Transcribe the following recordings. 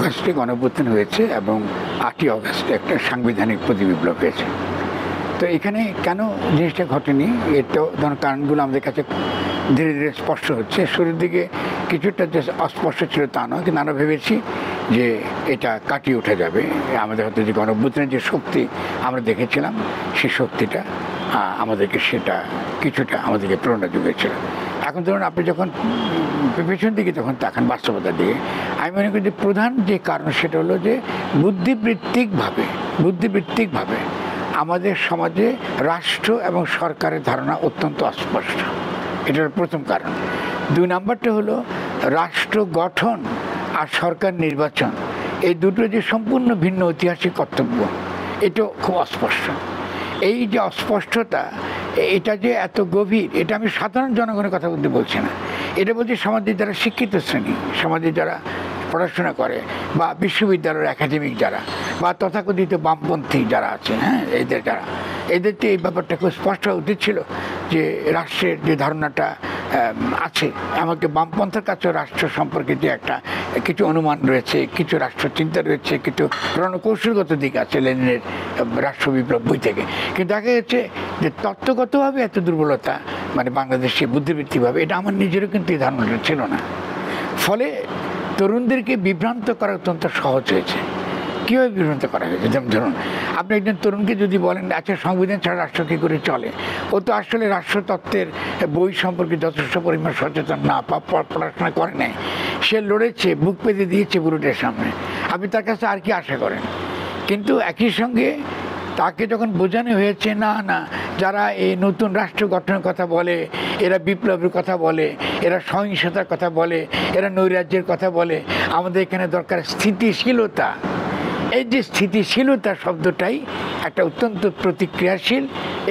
অগাস্টে গণঅভ্যুত্থান হয়েছে এবং 8ই অগাস্টে একটা সাংবিধানিক প্রতিবিপ্লব হয়েছে। তো এখানে কেন জিনিসটা ঘটেনি, এর তো ধরুন কারণগুলো আমাদের কাছে ধীরে ধীরে স্পষ্ট হচ্ছে। শুরুর দিকে কিছুটা যে অস্পষ্ট ছিল তা নয়, কিন্তু আমরা ভেবেছি যে এটা কাটিয়ে উঠা যাবে। আমাদের হয়তো যে গণঅভ্যুত্থানের যে শক্তি আমরা দেখেছিলাম, সেই শক্তিটা আমাদেরকে সেটা কিছুটা আমাদেরকে প্রেরণা জুগিয়েছিল। এখন ধরুন আপনি যখন পেছন দিকে যখন তাকান বাস্তবতার দিকে, আমি মনে করি যে প্রধান যে কারণ সেটা হলো যে বুদ্ধিবৃত্তিকভাবে আমাদের সমাজে রাষ্ট্র এবং সরকারের ধারণা অত্যন্ত অস্পষ্ট। এটার প্রথম কারণ। 2 নাম্বারটা হলো রাষ্ট্র গঠন আর সরকার নির্বাচন, এই দুটো যে সম্পূর্ণ ভিন্ন ঐতিহাসিক কর্তব্য, এটাও খুব অস্পষ্ট। এই যে অস্পষ্টতা, এটা যে এত গভীর, এটা আমি সাধারণ জনগণের কথা বলতে বলছি না, এটা বলছি সমাজের যারা শিক্ষিত শ্রেণী, সমাজে যারা পড়াশোনা করে বা বিশ্ববিদ্যালয়ের একাডেমিক যারা বা তথাকথিত বামপন্থী যারা আছে, হ্যাঁ, এদেরকে এই ব্যাপারটা খুব স্পষ্ট হওয়া উচিত ছিল যে রাষ্ট্রের যে ধারণাটা আছে, এমনকি বামপন্থার কাছেও রাষ্ট্র সম্পর্কে যে একটা কিছু অনুমান রয়েছে, কিছু রাষ্ট্রচিন্তা রয়েছে, কিছু রণকৌশলগত দিক আছে লেনিনের রাষ্ট্র বিপ্লব বই থেকে। কিন্তু দেখা যাচ্ছে যে তত্ত্বগতভাবে এত দুর্বলতা, মানে বাংলাদেশে বুদ্ধিবৃত্তিকভাবে, এটা আমার নিজেরও কিন্তু এই ধারণাটা ছিল না। ফলে তরুণদেরকে বিভ্রান্ত করা অত্যন্ত সহজ হয়েছে। কীভাবে বিভ্রান্ত করা হয়েছে? যেমন ধরুন, আপনি একজন তরুণকে যদি বলেন আচ্ছা সংবিধান ছাড়া রাষ্ট্র কী করে চলে, ও তো আসলে রাষ্ট্রতত্ত্বের বই সম্পর্কে যথেষ্ট পরিমাণ সচেতন না, পড়াশোনা করে নাই, সে লড়েছে, বুক পেতে দিয়েছে বুরুটের সামনে, আপনি তার কাছে আর কি আশা করেন? কিন্তু একই সঙ্গে তাকে যখন বোঝানো হয়েছে না না, যারা এই নতুন রাষ্ট্র গঠনের কথা বলে, এরা বিপ্লবের কথা বলে, এরা সহিংসতার কথা বলে, এরা নৈরাজ্যের কথা বলে, আমাদের এখানে দরকার স্থিতিশীলতা। এই যে স্থিতিশীলতা শব্দটাই একটা অত্যন্ত প্রতিক্রিয়াশীল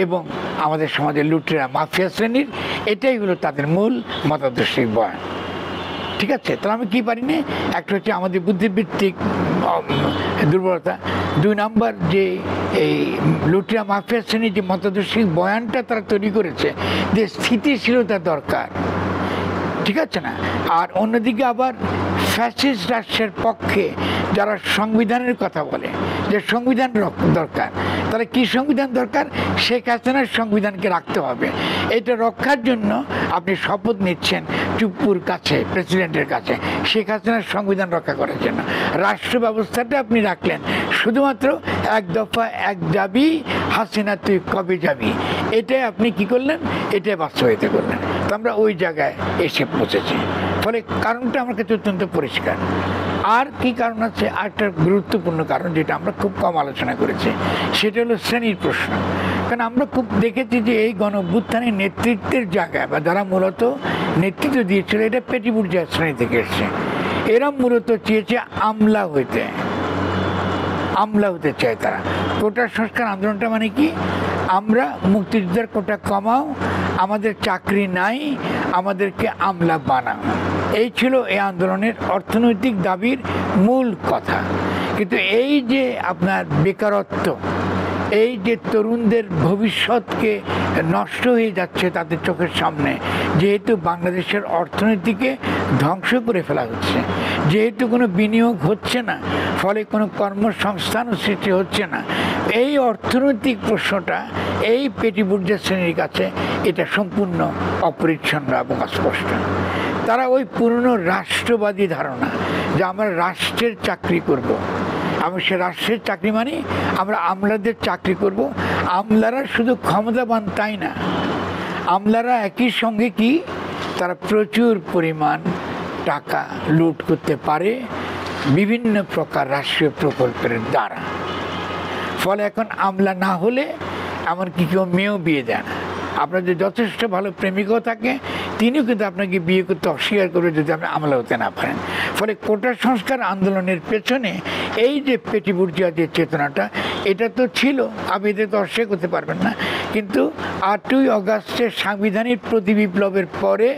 এবং আমাদের সমাজের লুটেরা মাফিয়া শ্রেণীর, এটাই হলো তাদের মূল মতাদর্শিক বয়ান। ঠিক আছে, তাহলে আমি কী পারি না, একটা হচ্ছে আমাদের বুদ্ধিবৃত্তিক দুর্বলতা। 2 নাম্বার যে এই লুটিয়া মাফিয়া শ্রেণীর যে মতাদর্শিক বয়ানটা তারা তৈরি করেছে যে স্থিতিশীলতা দরকার, ঠিক আছে না। আর অন্যদিকে আবার ফ্যাসিস্ট রাষ্ট্রের পক্ষে যারা সংবিধানের কথা বলে যে সংবিধান দরকার, তাহলে কি সংবিধান দরকার? শেখ হাসিনার সংবিধানকে রাখতে হবে। এটা রক্ষার জন্য আপনি শপথ নিচ্ছেন চুপ্পুর কাছে, প্রেসিডেন্টের কাছে, শেখ হাসিনার সংবিধান রক্ষা করার জন্য। রাষ্ট্র ব্যবস্থাটা আপনি রাখলেন শুধুমাত্র এক দফা এক দাবি, হাসিনা তুই কবে যাবি, এটাই আপনি কি করলেন, এটাই বাস্তবায়িত করলেন। তো আমরা ওই জায়গায় এসে পৌঁছেছি। ফলে কারণটা আমার কাছে অত্যন্ত পরিষ্কার। আর কি কারণ আছে? আরেকটা গুরুত্বপূর্ণ কারণ যেটা আমরা খুব কম আলোচনা করেছি, সেটা হলো শ্রেণীর প্রশ্ন। কারণ আমরা খুব দেখেছি যে এই গণঅভ্যুত্থানের নেতৃত্বের জায়গায় বা যারা মূলত নেতৃত্ব দিয়েছিল, এটা পেটি বুর্জোয়া শ্রেণী থেকে এসছে। এরা মূলত চেয়েছে আমলা হতে চায় তারা। কোটা সংস্কার আন্দোলনটা মানে কি? আমরা মুক্তিযোদ্ধার কোটা কমাও, আমাদের চাকরি নাই, আমাদেরকে আমলা বানাও, এই ছিল এই আন্দোলনের অর্থনৈতিক দাবির মূল কথা। কিন্তু এই যে আপনার বেকারত্ব, এই যে তরুণদের ভবিষ্যৎকে নষ্ট হয়ে যাচ্ছে তাদের চোখের সামনে, যেহেতু বাংলাদেশের অর্থনীতিকে ধ্বংস করে ফেলা হচ্ছে, যেহেতু কোনো বিনিয়োগ হচ্ছে না, ফলে কোনো কর্মসংস্থানও সৃষ্টি হচ্ছে না, এই অর্থনৈতিক প্রশ্নটা এই পেটি বুর্জোয়া শ্রেণীর কাছে এটা সম্পূর্ণ অপরিচ্ছন্ন এবং অস্পষ্ট। তারা ওই পুরনো রাষ্ট্রবাদী ধারণা যে আমরা রাষ্ট্রের চাকরি করব, আমি সে রাষ্ট্রের চাকরি মানে আমরা আমলাদের চাকরি করব। আমলারা শুধু ক্ষমতাবান তাই না, আমলারা একই সঙ্গে কি তারা প্রচুর পরিমাণ টাকা লুট করতে পারে বিভিন্ন প্রকার রাষ্ট্রীয় প্রকল্পের দ্বারা। ফলে এখন আমলা না হলে এমনকি কেউ মেয়েও বিয়ে দেয় না। আপনার যে যথেষ্ট ভালো প্রেমিকও থাকে, তিনিও কিন্তু আপনাকে বিয়ে করতে অস্বীকার করবে যদি আপনি আমলা হতে না পারেন। ফলে কোটা সংস্কার আন্দোলনের পেছনে এই যে পেটি বুর্জোয়া যে চেতনাটা, এটা তো ছিল, আপনি এদের তো অস্বীকার করতে পারবেন না। কিন্তু 8ই অগাস্টের সাংবিধানিক প্রতিবিপ্লবের পরে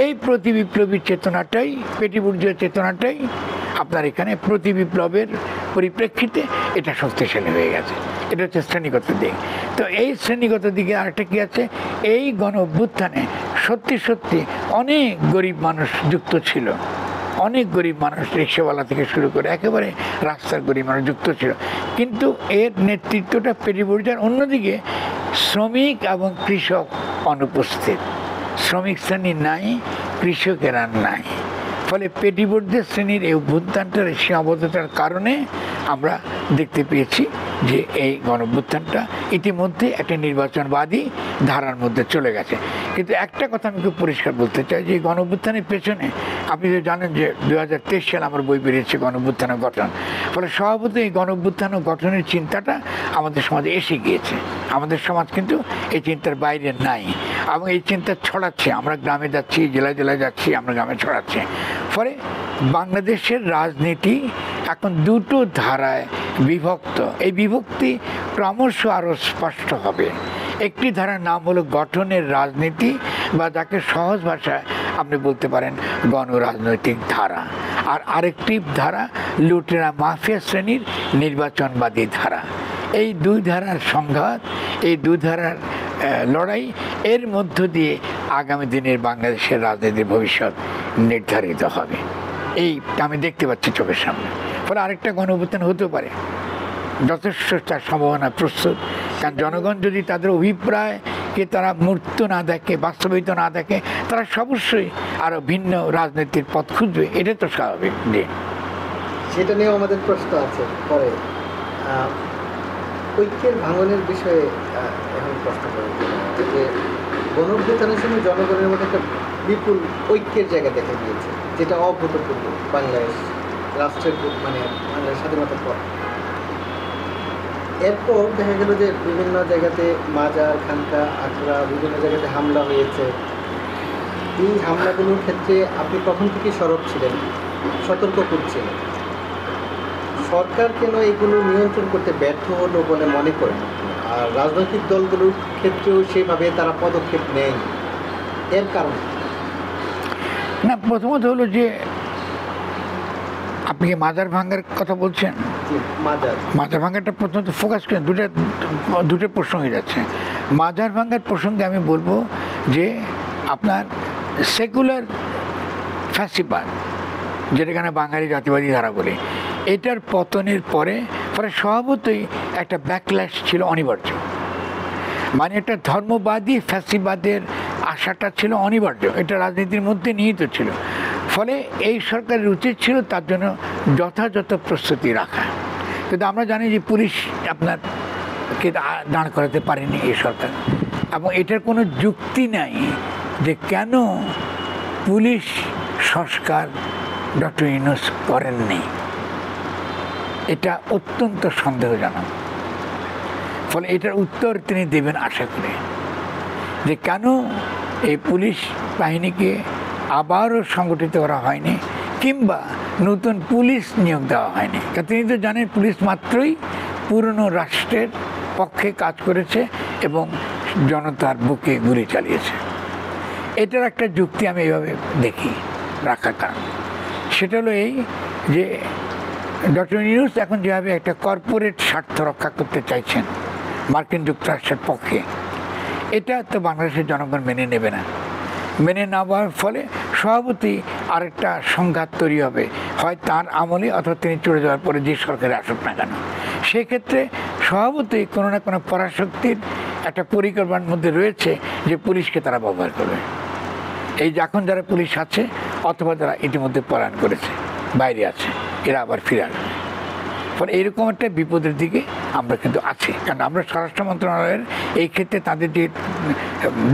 এই প্রতিবিপ্লবী চেতনাটাই, পেটি বুর্জোয়া চেতনাটাই আপনার এখানে প্রতিবিপ্লবের পরিপ্রেক্ষিতে এটা শক্তিশালী হয়ে গেছে। এটা হচ্ছে শ্রেণীগত দিক। তো এই শ্রেণীগত দিকে আরেকটা কি আছে, এই গণ অভ্যুত্থানে সত্যি সত্যি অনেক গরিব মানুষ যুক্ত ছিল, অনেক গরিব মানুষ, রিক্সাওয়ালা থেকে শুরু করে একেবারে রাস্তার গরিব মানুষ যুক্ত ছিল। কিন্তু এর নেতৃত্বটা পেটি বোর্জার। অন্যদিকে শ্রমিক এবং কৃষক অনুপস্থিত, শ্রমিক শ্রেণী নাই, কৃষকেরা নাই। ফলে পেটিবোর্ডদের শ্রেণীর এই অভ্যুত্থানটার সীমাবদ্ধতার কারণে আমরা দেখতে পেয়েছি যে এই গণঅভ্যুত্থানটা ইতিমধ্যে একটা নির্বাচনবাদী ধারার মধ্যে চলে গেছে। কিন্তু একটা কথা আমি খুব পরিষ্কার বলতে চাই যে গণঅভ্যুত্থানের পেছনে আপনি তো জানেন যে 2023 সালে আমার বই বেরিয়েছে গণঅভ্যুত্থান ও গঠন। ফলে স্বভাবত এই গণঅভ্যুত্থান ও গঠনের চিন্তাটা আমাদের সমাজে এসে গিয়েছে। আমাদের সমাজ কিন্তু এই চিন্তার বাইরে নাই এবং এই চিন্তা ছড়াচ্ছে। আমরা গ্রামে যাচ্ছি, জেলায় জেলায় যাচ্ছি, আমরা গ্রামে ছড়াচ্ছি। ফলে বাংলাদেশের রাজনীতি এখন দুটো ধারায় বিভক্ত। এই বিভক্তি ক্রমশ আরও স্পষ্ট হবে। একটি ধারার নাম হলো গঠনের রাজনীতি, বা যাকে সহজ ভাষায় আপনি বলতে পারেন গণরাজনৈতিক ধারা। আর আরেকটি ধারা লুটেরা মাফিয়া শ্রেণীর নির্বাচনবাদী ধারা। এই দুই ধারার সংঘাত, এই দুই ধারার লড়াই, এর মধ্য দিয়ে আগামী দিনের বাংলাদেশের রাজনীতির ভবিষ্যৎ নির্ধারিত হবে। এই আমি দেখতে পাচ্ছি চোখের সামনে। ফলে আরেকটা গণঅভ্যুত্থান হতেও পারে, যথেষ্ট তার সম্ভাবনা প্রস্তুত। কারণ জনগণ যদি তাদের অভিপ্রায়কে তারা মূর্ত না দেখে, বাস্তবায়িত না দেখে, তারা অবশ্যই আরও ভিন্ন রাজনীতির পথ খুঁজবে। এটা তো স্বাভাবিক। সেটা নিয়েও আমাদের প্রশ্ন আছে পরে। ঐক্যের ভাঙনের বিষয়ে এখন প্রশ্ন করে যে গণঅভ্যুত্থানের সময় জনগণের মধ্যে একটা বিপুল ঐক্যের জায়গা দেখা গিয়েছে, যেটা অভূতপূর্ব বাংলাদেশ রাষ্ট্রের মানে বাংলাদেশ স্বাধীনতার পর। এরপর দেখা গেল যে বিভিন্ন জায়গাতে মাজার, খানকা, আখড়া, বিভিন্ন জায়গাতে হামলা হয়েছে। এই হামলাগুলোর ক্ষেত্রে আপনি প্রথম থেকেই সরব ছিলেন, সতর্ক করছিলেন। সরকার কেন এগুলো নিয়ন্ত্রণ করতে ব্যর্থ হলো বলে মনে করেন? আর রাজনৈতিক দলগুলোর ক্ষেত্রেও সেভাবে তারা পদক্ষেপ নেয়, এর কারণ না? প্রথমত হলো যে আপনি কি মাজার ভাঙ্গার কথা বলছেন? মাজার ভাঙ্গাটা প্রথমত ফোকাস করেন, দুটো প্রশ্ন হয়ে যাচ্ছে। মাজার ভাঙ্গার প্রসঙ্গে আমি বলবো যে আপনার সেকুলার ফ্যাসিবাদ, যেটাখানে বাঙালি জাতিবাদী ধারা বলে, এটার পতনের পরে স্বভাবতই একটা ব্যাকল্যাশ ছিল অনিবার্য। মানে একটা ধর্মবাদী ফ্যাসিবাদের আশাটা ছিল অনিবার্য, এটা রাজনীতির মধ্যে নিহিত ছিল। ফলে এই সরকারের উচিত ছিল তার জন্য যথাযথ প্রস্তুতি রাখা। কিন্তু আমরা জানি যে পুলিশ আপনারকে দাঁড় করাতে পারেনি এই সরকার, এবং এটার কোনো যুক্তি নাই যে কেন পুলিশ সংস্কার ডক্টর ইউনূস করেননি। এটা অত্যন্ত সন্দেহজনক। ফলে এটার উত্তর তিনি দেবেন আশা করে, যে কেন এই পুলিশ বাহিনীকে আবারও সংগঠিত করা হয়নি, কিংবা নতুন পুলিশ নিয়োগ দেওয়া হয়নি। কারণ তিনি তো জানেন পুলিশ মাত্রই পুরনো রাষ্ট্রের পক্ষে কাজ করেছে এবং জনতার বুকে গুলি চালিয়েছে। এটার একটা যুক্তি আমি এইভাবে দেখি রাখার কারণ সেটা হলো এই যে ডক্টর ইউনূস এখন যেভাবে একটা কর্পোরেট স্বার্থ রক্ষা করতে চাইছেন মার্কিন যুক্তরাষ্ট্রের পক্ষে, এটা তো বাংলাদেশের জনগণ মেনে নেবে না। মেনে নেওয়ার ফলে স্বভাবতই আরেকটা সংঘাত তৈরি হবে, হয় তার আমলে অথবা তিনি চলে যাওয়ার পরে যে সরকারে আসুক না কেন। সেক্ষেত্রে স্বভাবতই কোনো না কোনো পরাশক্তির একটা পরিকল্পনার মধ্যে রয়েছে যে পুলিশকে তারা ব্যবহার করবে। এই যে এখন যারা পুলিশ আছে অথবা যারা ইতিমধ্যে পলায়ন করেছে, বাইরে আছে, এরা আবার ফিরে আসবে। ফলে এইরকম একটা বিপদের দিকে আমরা কিন্তু আছি। কারণ আমরা স্বরাষ্ট্র মন্ত্রণালয়ের এই ক্ষেত্রে তাদের যে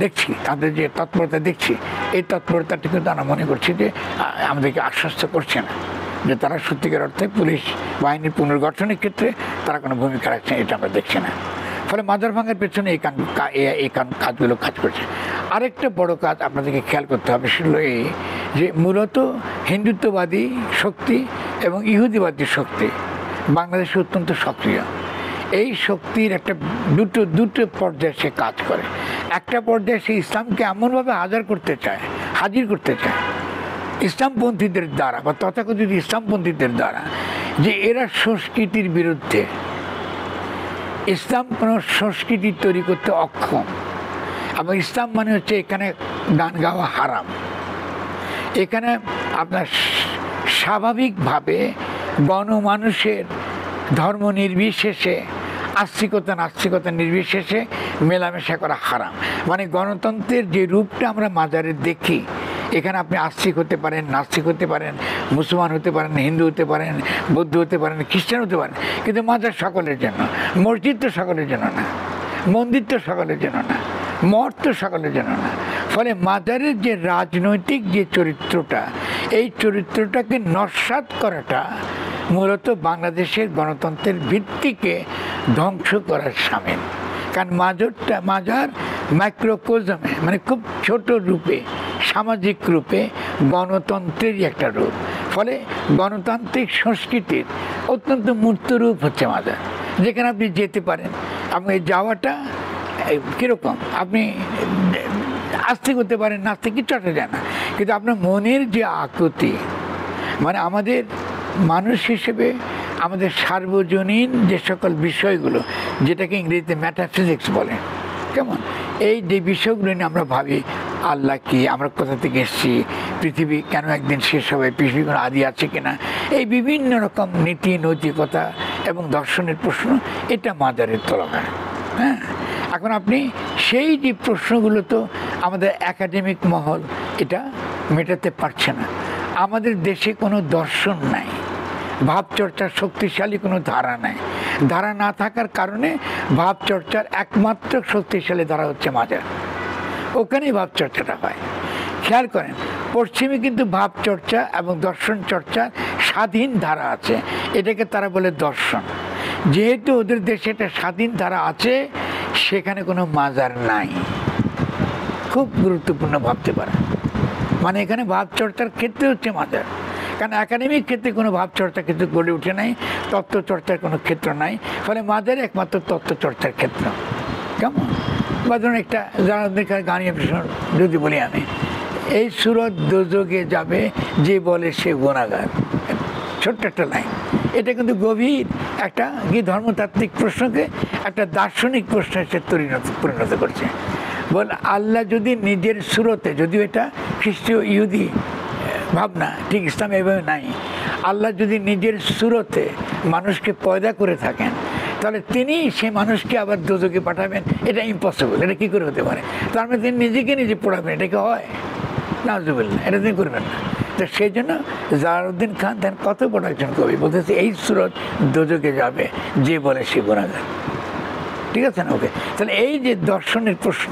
দেখছি, তাদের যে তৎপরতা দেখছি, এই তৎপরতাটি কিন্তু আমরা মনে করছি যে আমাদেরকে আশ্বস্ত করছে না যে তারা সত্যিকার অর্থে পুলিশ বাহিনীর পুনর্গঠনের ক্ষেত্রে তারা কোনো ভূমিকা রাখছে, এটা আমরা দেখছি না। ফলে মাজার ভাঙার পেছনে এই কাজগুলো কাজ করছে। আরেকটা বড় কাজ আপনাদেরকে খেয়াল করতে হবে, সেগুলো এই যে মূলত হিন্দুত্ববাদী শক্তি এবং ইহুদিবাদী শক্তি বাংলাদেশে অত্যন্ত সক্রিয়। এই শক্তির একটা দুটো পর্যায়ে সে কাজ করে। একটা পর্যায়ে সে ইসলামকে এমনভাবে হাজির করতে চায় ইসলামপন্থীদের দ্বারা বা তথাকথিত ইসলামপন্থীদের দ্বারা যে এরা সংস্কৃতির বিরুদ্ধে, ইসলাম কোনো সংস্কৃতি তৈরি করতে অক্ষম, এবং ইসলাম মানে হচ্ছে এখানে গান গাওয়া হারাম, এখানে আপনার স্বাভাবিকভাবে গণমানুষের ধর্ম নির্বিশেষে, আস্তিকতা নাস্তিকতা নির্বিশেষে মেলামেশা করা হারাম। মানে গণতন্ত্রের যে রূপটা আমরা মাজারে দেখি, এখানে আপনি আস্তিক হতে পারেন, নাস্তিক হতে পারেন, মুসলমান হতে পারেন, হিন্দু হতে পারেন, বৌদ্ধ হতে পারেন, খ্রিস্টান হতে পারেন, কিন্তু মাজার সকলের জন্য। মসজিদ তো সকলের জন্য না, মন্দির তো সকলের জন্য না, মঠ তো সকলের জন্য না। ফলে মাজারের যে রাজনৈতিক যে চরিত্রটা, এই চরিত্রটাকে নস্যাৎ করাটা মূলত বাংলাদেশের গণতন্ত্রের ভিত্তিকে ধ্বংস করার সামিল। কারণ মাজার মাইক্রোকোজমে, মানে খুব ছোট রূপে, সামাজিক রূপে গণতন্ত্রেরই একটা রূপ। ফলে গণতান্ত্রিক সংস্কৃতির অত্যন্ত মূর্ত রূপ হচ্ছে মাজার, যেখানে আপনি যেতে পারেন। আপনি যাওয়াটা কীরকম, আপনি আস্তিক হতে পারেন, নাস্তিক কিচ্ছু আসা যায় না, কিন্তু আপনার মনের যে আকুতি, মানে আমাদের মানুষ হিসেবে আমাদের সার্বজনীন যে সকল বিষয়গুলো, যেটাকে ইংরেজিতে ম্যাটাফিজিক্স বলে, কেমন এই যে বিষয়গুলো নিয়ে আমরা ভাবি, আল্লাহ কি, আমরা কোথা থেকে এসেছি, পৃথিবী কেন একদিন শেষ হবে, পৃথিবী কোনো আদি আছে কিনা, এই বিভিন্ন রকম নীতি নৈতিকতা এবং দর্শনের প্রশ্ন, এটা মাজারের তোলা হয়। হ্যাঁ, এখন আপনি সেই যে প্রশ্নগুলো তো আমাদের একাডেমিক মহল এটা মেটাতে পারছে না। আমাদের দেশে কোনো দর্শন নাই, ভাবচর্চার শক্তিশালী কোনো ধারা নাই। ধারা না থাকার কারণে ভাবচর্চার একমাত্র শক্তিশালী ধারা হচ্ছে মাজার, ওখানেই ভাবচর্চাটা হয়। খেয়াল করেন, পশ্চিমে কিন্তু ভাবচর্চা এবং দর্শন চর্চার স্বাধীন ধারা আছে, এটাকে তারা বলে দর্শন। যেহেতু ওদের দেশে একটা স্বাধীন ধারা আছে, সেখানে কোনো মাজার নাই। খুব গুরুত্বপূর্ণ ভাবতে পারে, মানে এখানে ভাবচর্চার ক্ষেত্রে হচ্ছে মাজার। কারণ একাডেমিক ক্ষেত্রে কোনো ভাবচর্চা কিন্তু গড়ে উঠে নাই, তত্ত্বচর্চার কোনো ক্ষেত্র নাই। ফলে মাজারে একমাত্র তত্ত্বচর্চার ক্ষেত্র। কেমন বা ধরুন একটা জালালউদ্দিন খানের গান যদি বলি আমি, এই সুরত দোজখে যাবে যে বলে সে গুনাহগার, ছোট্ট একটা লাইন, এটা কিন্তু গভীর একটা কি ধর্মতাত্ত্বিক প্রশ্নকে একটা দার্শনিক প্রশ্ন হিসেবে পরিণত করছে। বল, আল্লাহ যদি নিজের সুরতে, যদিও এটা খ্রিস্টীয় ইহুদি ভাবনা, ঠিক ইসলাম এভাবে নাই, আল্লাহ যদি নিজের সুরতে মানুষকে পয়দা করে থাকেন, তাহলে তিনি সে মানুষকে আবার দোজখে পাঠাবেন, এটা ইম্পসিবল। এটা কী করে হতে পারে? তার মানে তিনি নিজেকে নিজে পড়াবেন, এটা কি হয়? নাউজুবিল্লাহ, এটা তিনি করবেন না। তো সেই জন্য জালালউদ্দিন খান তার কত বড় একজন কবি, বলতেছে এই সুরত দোজখে যাবে যে বলে সে গুনাহগার। ঠিক আছে না? ওকে, তাহলে এই যে দর্শনের প্রশ্ন,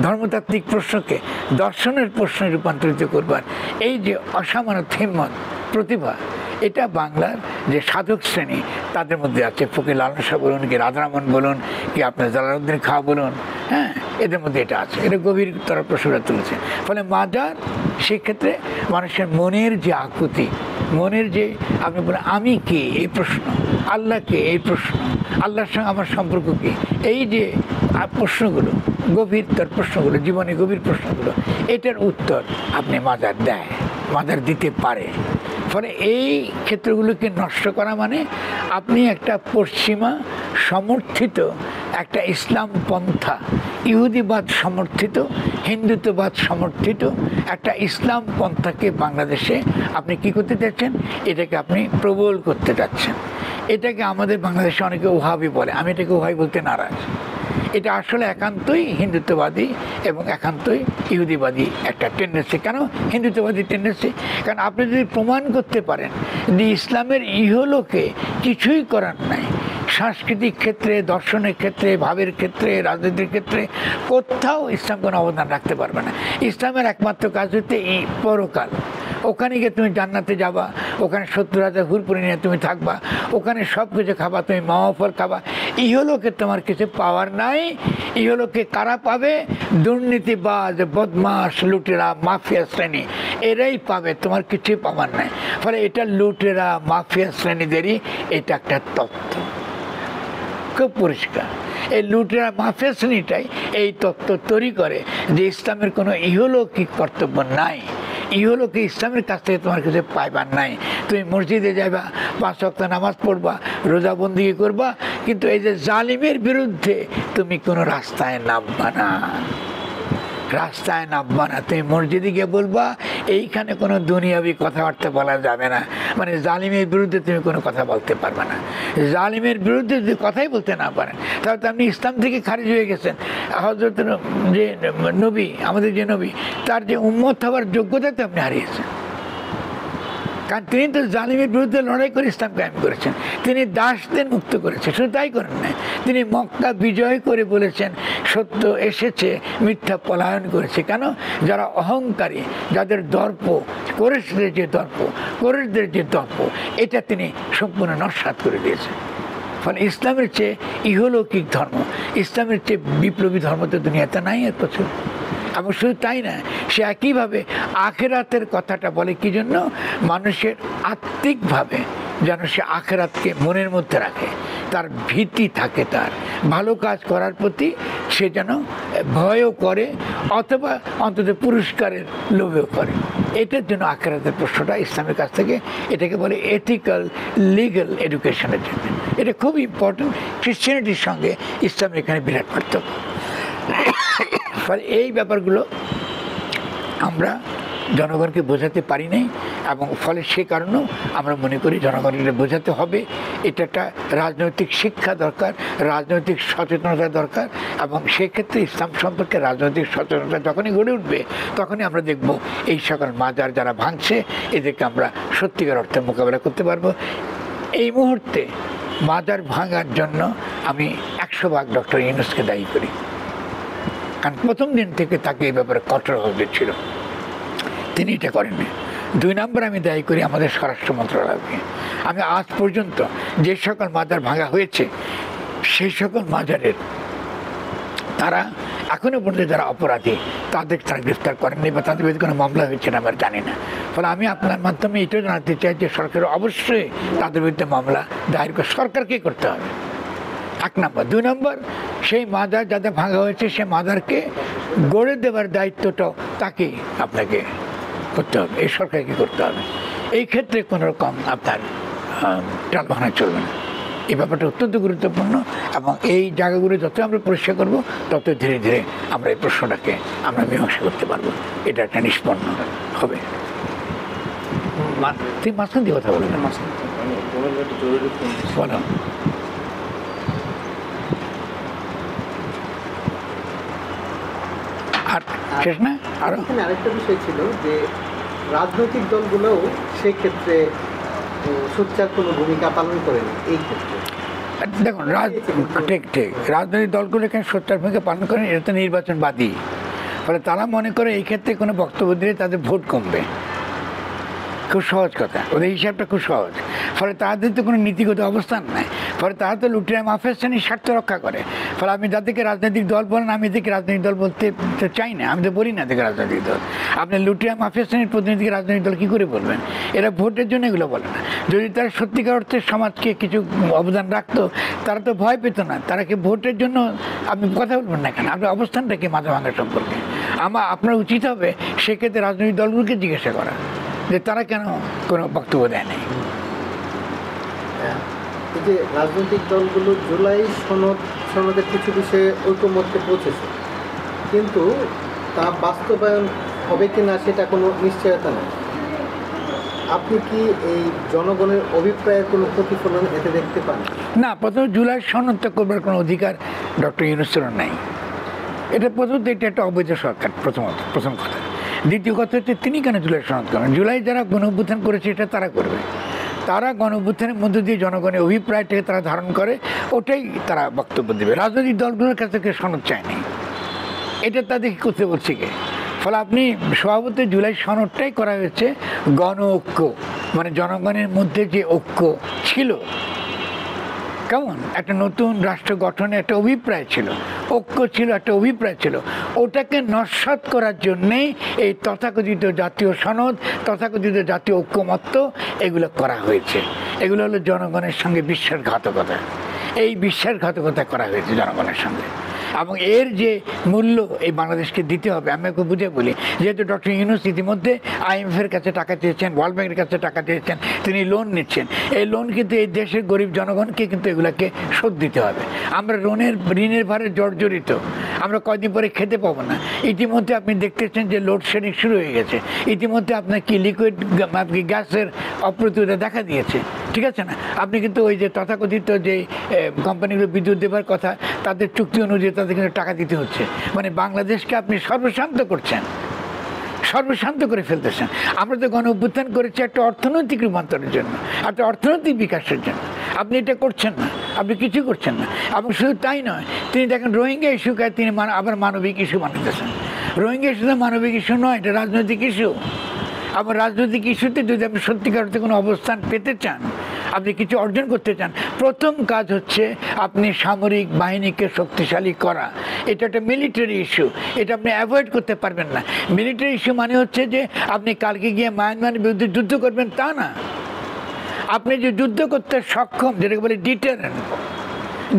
ধর্মতাত্ত্বিক প্রশ্নকে দর্শনের প্রশ্নে রূপান্তরিত করবার এই যে অসামান্য হিম্মত, প্রতিভা, এটা বাংলার যে সাধক শ্রেণী তাদের মধ্যে আছে। ফকির লালন শাহ বলুন, কি রাধারমণ বলুন, কি আপনার জালালউদ্দিন খাঁ বলুন, হ্যাঁ, এদের মধ্যে এটা আছে। এটা গভীরতর প্রশ্নটা তুলেছে। ফলে মাজার সেক্ষেত্রে মানুষের মনের যে আকুতি, মনের যে আপনি বলেন আমি কে এই প্রশ্ন, আল্লাহ কে এই প্রশ্ন, আল্লাহর সঙ্গে আমার সম্পর্ক কী, এই যে প্রশ্নগুলো, গভীরতর প্রশ্নগুলো, জীবনে গভীর প্রশ্নগুলো, এটার উত্তর আপনি মাজার দেয়, মাজার দিতে পারে। ফলে এই ক্ষেত্রগুলোকে নষ্ট করা মানে আপনি একটা পশ্চিমা সমর্থিত একটা ইসলাম পন্থা, ইহুদিবাদ সমর্থিত, হিন্দুত্ববাদ সমর্থিত একটা ইসলাম পন্থাকে বাংলাদেশে আপনি কি করতে চাচ্ছেন? এটাকে আপনি প্রবল করতে চাচ্ছেন। এটাকে আমাদের বাংলাদেশে অনেকে ওহাবি বলে, আমি এটাকে ওহাবি বলতে নারাজ। এটা আসলে একান্তই হিন্দুত্ববাদী এবং একান্তই ইহুদিবাদী একটা টেন্ডেন্সি। কেন হিন্দুত্ববাদী টেন্ডেন্সি? কারণ আপনি যদি প্রমাণ করতে পারেন যে ইসলামের ইহলোকে কিছুই করার নাই, সাংস্কৃতিক ক্ষেত্রে, দর্শনের ক্ষেত্রে, ভাবের ক্ষেত্রে, রাজনীতির ক্ষেত্রে কোথাও ইসলাম কোনো অবদান রাখতে পারবে না। ইসলামের একমাত্র কাজ হচ্ছে এই পরকাল। ওখানে গিয়ে তুমি জান্নাতে যাবা, ওখানে 70,000 হুরপুরি নিয়ে তুমি থাকবা, ওখানে সব কিছু খাবা, তুমি মাওয়াফল খাবা। ইহলোকে তোমার কিছু পাওয়ার নাই। ইহলোকে কারা পাবে? দুর্নীতিবাজ, বদমাস, লুটেরা, মাফিয়া শ্রেণী, এরাই পাবে, তোমার কিছুই পাওয়ার নাই। ফলে এটা লুটেরা, মাফিয়া শ্রেণীদেরই এটা একটা তত্ত্ব, খুব পরিষ্কার। এই লুটেরা মাফিয়া শ্রেণীটাই এই তত্ত্ব তৈরি করে যে ইসলামের কোনো ইহলৌকিক কর্তব্য নাই, ইহলোকে ইসলামের কাছ থেকে তোমার কাছে পাইবার নাই। তুমি মসজিদে যাবা, 5 ওয়াক্ত নামাজ পড়বা, রোজাবন্দি করবা, কিন্তু এই যে জালিমের বিরুদ্ধে তুমি কোনো রাস্তায় নামবা না। রাস্তায় নামবা না, তুমি মসজিদে গিয়ে বলবা এইখানে কোনো দুনিয়াবি কথাবার্তা বলা যাবে না, মানে জালিমের বিরুদ্ধে তুমি কোনো কথা বলতে পারবে না। জালিমের বিরুদ্ধে যদি কথাই বলতে না পারেন তাহলে তো আপনি ইসলাম থেকে খারিজ হয়ে গেছেন। হযরত যে নবী, আমাদের যে নবী, তার যে উম্মত হওয়ার যোগ্যতা তো আপনি হারিয়েছেন। কারণ তিনি তো জালিমের বিরুদ্ধে লড়াই করে ইসলাম কায়েম করেছেন, তিনি দাসদের মুক্ত করেছেন। শুধু তাই করেন না, তিনি মক্কা বিজয় করে বলেছেন সত্য এসেছে, মিথ্যা পলায়ন করেছে। কেন? যারা অহংকারী, যাদের দর্প, কোরেশদের যে দর্প, কোরেশদের যে দর্প, এটা তিনি সম্পূর্ণ নস্যাৎ করে দিয়েছেন। ফলে ইসলামের চেয়ে ইহলৌকিক ধর্ম, ইসলামের চেয়ে বিপ্লবী ধর্ম তো দুনিয়াতে নাই আর প্রচুর। এবং শুধু তাই না, সে একইভাবে আখেরাতের কথাটা বলে কি জন্য? মানুষের আত্মিকভাবে যেন সে আখেরাতকে মনের মধ্যে রাখে, তার ভীতি থাকে, তার ভালো কাজ করার প্রতি সে যেন ভয়ও করে অথবা অন্তত পুরস্কারের লোভেও করে। এটার জন্য আখেরাতের প্রশ্নটা ইসলামের কাছ থেকে, এটাকে বলে এথিক্যাল লিগ্যাল এডুকেশনের জন্য। এটা খুব ইম্পর্টেন্ট। খ্রিশ্চানিটির সঙ্গে ইসলামের এখানে বিরাট পার্থক্য। ফলে এই ব্যাপারগুলো আমরা জনগণকে বোঝাতে পারি নাই, এবং ফলে সে কারণেও আমরা মনে করি জনগণকে বোঝাতে হবে। এটা একটা রাজনৈতিক শিক্ষা দরকার, রাজনৈতিক সচেতনতা দরকার, এবং সেক্ষেত্রে ইসলাম সম্পর্কে রাজনৈতিক সচেতনতা যখনই গড়ে উঠবে তখনই আমরা দেখব এই সকল মাজার যারা ভাঙছে এদেরকে আমরা সত্যিকার অর্থে মোকাবেলা করতে পারবো। এই মুহূর্তে মাজার ভাঙার জন্য আমি 100 ভাগ ডক্টর ইউনূসকে দায়ী করি, কারণ প্রথম দিন থেকে তাকে এই ব্যাপারে কঠোর হতে ছিল, তিনি এটা করেননি। 2 নম্বর আমি দায়ী করি আমাদের স্বরাষ্ট্র মন্ত্রণালয়কে। আমি আজ পর্যন্ত যে সকল মাজার ভাঙা হয়েছে সেই সকল মাজারের তারা এখনও পর্যন্ত যারা অপরাধী তাদের তারা গ্রেফতার করেননি বা তাদের বিরুদ্ধে কোনো মামলা হয়েছে না আমরা জানি না। ফলে আমি আপনার মাধ্যমে এটাও জানাতে চাই যে সরকার অবশ্যই তাদের বিরুদ্ধে মামলা দায়ের করে সরকারকেই করতে হবে, 1 নম্বর। 2 নম্বর, সেই মাজার যাদের ভাঙা হয়েছে সে মাজারকে গড়ে দেওয়ার দায়িত্বটাও তাকে আপনাকে করতে হবে, এই সরকারকে করতে হবে। এই ক্ষেত্রে কোনো রকম আপনার টাল ভাঙা চলবে না। এই ব্যাপারটা অত্যন্ত গুরুত্বপূর্ণ, এবং এই জায়গাগুলো যত আমরা পরিষ্কার করব তত ধীরে ধীরে আমরা এই প্রশ্নটাকে আমরা মীমাংসা করতে পারবো, এটা একটা নিষ্পন্ন হবে। তুই মাঝখান দিয়ে কথা বলো না, বলো। আর শেষ না? আরো এখানে আরেকটা বিষয় ছিল যে রাজনৈতিক দলগুলোও সেক্ষেত্রে সোচ্চার কোনো ভূমিকা পালন করেনি এই ক্ষেত্রে। দেখুন, ঠিক ঠিক রাজনৈতিক দলগুলো এখানে সোচ্চার ভূমিকা পালন করেন, এটা তো নির্বাচনবাদী। ফলে তারা মনে করে এই ক্ষেত্রে কোনো বক্তব্য দিলে তাদের ভোট কমবে। খুব সহজ কথা, ওদের হিসাবটা খুব সহজ। ফলে তাদের তো কোনো নীতিগত অবস্থান নাই। ফলে তারা তো লুটেরা মাফিয়া শ্রেণীর স্বার্থ রক্ষা করে। ফলে আমি যাদেরকে রাজনৈতিক দল বলেন, আমি এদেরকে রাজনৈতিক দল বলতে তো চাই না, আমি তো বলি না এদেরকে রাজনৈতিক দল। আপনি লুটেরা মাফিয়া শ্রেণীর প্রতিনিধিকে রাজনৈতিক দল কী করে বলবেন? এরা ভোটের জন্য এগুলো বলে না। যদি তারা সত্যিকার অর্থে সমাজকে কিছু অবদান রাখতো তারা তো ভয় পেত না। তারা কি ভোটের জন্য আপনি কথা বলবেন না কেন? আপনার অবস্থানটা কি মাঝে ভাঙা সম্পর্কে? আপনার উচিত হবে সেক্ষেত্রে রাজনৈতিক দলগুলোকে জিজ্ঞাসা করা যে তারা কেন কোনো বক্তব্য দেয় নাই। এই যে রাজনৈতিক দলগুলো জুলাই সনদের কিছু বিষয়ে ঐকমত্যে পৌঁছেছে, কিন্তু তা বাস্তবায়ন হবে কি না সেটা কোনো নিশ্চয়তা নেই। আপনি কি এই জনগণের অভিপ্রায়ের কোনো প্রতিফলন এতে দেখতে পান? না, প্রথম জুলাই সনদ করবার কোনো অধিকার ডক্টর ইউনূসের নাই। এটা প্রথমত এটা একটা অবৈধ সরকার, প্রথম কথা। দ্বিতীয় কথা হচ্ছে তিনি কেন জুলাই সনদ করেন? জুলাই যারা গণ-অভ্যুত্থান করেছে এটা তারা করবে। তারা গণ-অভ্যুত্থানের মধ্য দিয়ে জনগণের অভিপ্রায়টাকে তারা ধারণ করে, ওটাই তারা বক্তব্য দেবে। রাজনৈতিক দলগুলোর কাছে কেউ সনদ চায়নি, এটা তাদেরকে করতে বলছে কে? ফলে আপনি স্বভাবতই জুলাই সনদটাই করা হয়েছে গণ ঐক্য, মানে জনগণের মধ্যে যে ঐক্য ছিল, কেমন একটা নতুন রাষ্ট্র গঠনে একটা অভিপ্রায় ছিল, ঐক্য ছিল, একটা অভিপ্রায় ছিল, ওটাকে নস্যাৎ করার জন্যেই এই তথাকথিত জাতীয় সনদ, তথাকথিত জাতীয় ঐক্যমত্য এগুলো করা হয়েছে। এগুলো হলো জনগণের সঙ্গে বিশ্বাসঘাতকতা। এই বিশ্বাসঘাতকতা করা হয়েছে জনগণের সঙ্গে, এবং এর যে মূল্য এই বাংলাদেশকে দিতে হবে। আমি ওকে বুঝে বলি, যেহেতু ডক্টর ইউনূস ইতিমধ্যে IMF-এর কাছে টাকা চেয়েছেন, ওয়ার্ল্ড ব্যাংকের কাছে টাকা চেয়েছেন, তিনি লোন নিচ্ছেন। এই লোন কিন্তু এই দেশের গরিব জনগণকে কিন্তু এগুলাকে শোধ দিতে হবে। আমরা ঋণের ভারে জর্জরিত। আমরা কয়দিন পরে খেতে পাবো না। ইতিমধ্যে আপনি দেখতেছেন যে লোডশেডিং শুরু হয়ে গেছে। ইতিমধ্যে আপনার কি লিকুইড আপনি গ্যাসের অপ্রতুলতা দেখা দিয়েছে, ঠিক আছে না? আপনি কিন্তু ওই যে তথাকথিত যে কোম্পানিগুলো বিদ্যুৎ দেবার কথা, তাদের চুক্তি অনুযায়ী তাদের কিন্তু টাকা দিতে হচ্ছে। মানে বাংলাদেশকে আপনি সর্বশান্ত করছেন, সর্বশান্ত করে ফেলতেছেন। আমরা তো গণ অভ্যুত্থান করেছি একটা অর্থনৈতিক রূপান্তরের জন্য, একটা অর্থনৈতিক বিকাশের জন্য। আপনি এটা করছেন না, আপনি কিছু করছেন না। এবং শুধু তাই নয়, তিনি দেখেন রোহিঙ্গা ইস্যুকে তিনি আবার মানবিক ইস্যু বানাতেছেন। রোহিঙ্গা ইস্যু তো মানবিক ইস্যু নয়, এটা রাজনৈতিক ইস্যু। আবার রাজনৈতিক ইস্যুতে যদি আপনি সত্যিকার অর্থে কোনো অবস্থান পেতে চান, আপনি কিছু অর্জন করতে চান, প্রথম কাজ হচ্ছে আপনি সামরিক বাহিনীকে শক্তিশালী করা। এটা একটা মিলিটারি ইস্যু, এটা আপনি অ্যাভয়েড করতে পারবেন না। মিলিটারি ইস্যু মানে হচ্ছে যে আপনি কালকে গিয়ে মায়ানমারের বিরুদ্ধে যুদ্ধ করবেন তা না। আপনি যে যুদ্ধ করতে সক্ষম, যেটাকে বলে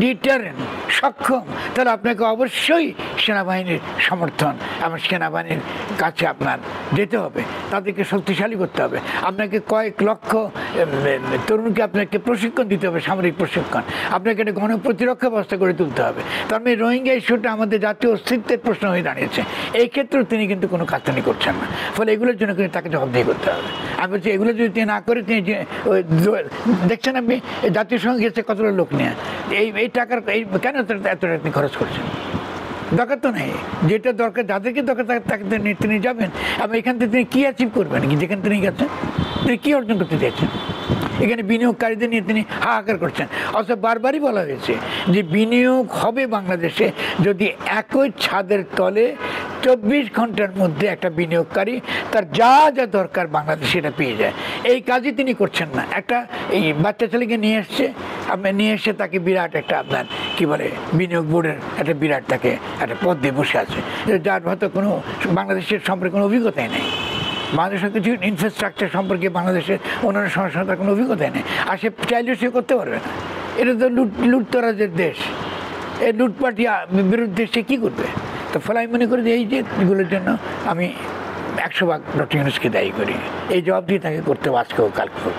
ডিটারেন্ট সক্ষম, তাহলে আপনাকে অবশ্যই সেনাবাহিনীর সমর্থন এবং সেনাবাহিনীর কাছে আপনার যেতে হবে, তাদেরকে শক্তিশালী করতে হবে। আপনাকে কয়েক লক্ষ তরুণকে আপনাকে প্রশিক্ষণ দিতে হবে, সামরিক প্রশিক্ষণ। আপনাকে একটা গণপ্রতিরক্ষা ব্যবস্থা করে তুলতে হবে। তার মানে রোহিঙ্গা ইস্যুটা আমাদের জাতীয় অস্তিত্বের প্রশ্ন হয়ে দাঁড়িয়েছে। এই ক্ষেত্রেও তিনি কিন্তু কোনো কাজটানি করছেন না। ফলে এগুলোর জন্য কিন্তু তাকে জবাবদিহি করতে হবে। আমি বলছি এগুলো যদি তিনি না করে, তিনি দেখছেন আপনি জাতিসংঘ গেছে কতগুলো লোক নিয়ে, এই টাকার কেন এত আপনি খরচ করছেন? দরকার তো নেই। যেটা দরকার, যাদেরকে দরকার তাকে তিনি যাবেন। এবং এখান থেকে তিনি কী অ্যাচিভ করবেন? যেখানে তিনি গেছেন তিনি কী অর্জন করতে চাইছেন? এখানে বিনিয়োগকারীদের নিয়ে তিনি হাহাকার করছেন। অথচ বারবারই বলা হয়েছে যে বিনিয়োগ হবে বাংলাদেশে যদি একই ছাদের তলে 24 ঘন্টার মধ্যে একটা বিনিয়োগকারী তার যা যা দরকার বাংলাদেশে এটা পেয়ে যায়। এই কাজই তিনি করছেন না। একটা এই বাচ্চা ছেলেকে নিয়ে এসে তাকে বিরাট একটা আপনার কী বলে বিনিয়োগ বোর্ডের একটা বিরাট তাকে একটা পদ দিয়ে বসে আছে, যার হয়তো কোনো বাংলাদেশের সম্পর্কে কোনো অভিজ্ঞতাই নেই। বাংলাদেশের কিছু ইনফ্রাস্ট্রাকচার সম্পর্কে বাংলাদেশের অন্যান্য সমস্যার তার কোনো অভিজ্ঞতাই নেই। আর সে চাইলেও সে করতে পারবে না। এটা তো লুটতরাজের দেশ। এই লুটপাটি বিরুদ্ধে সে কী করবে? তো ফলে আমি মনে করি যে এই যে এগুলোর জন্য আমি 100 ভাগ ডক্টর ইউনূসকে দায়ী করি। এই জবাব দিয়ে তাকে করতে হবে, আজকে হোক কালকে হোক।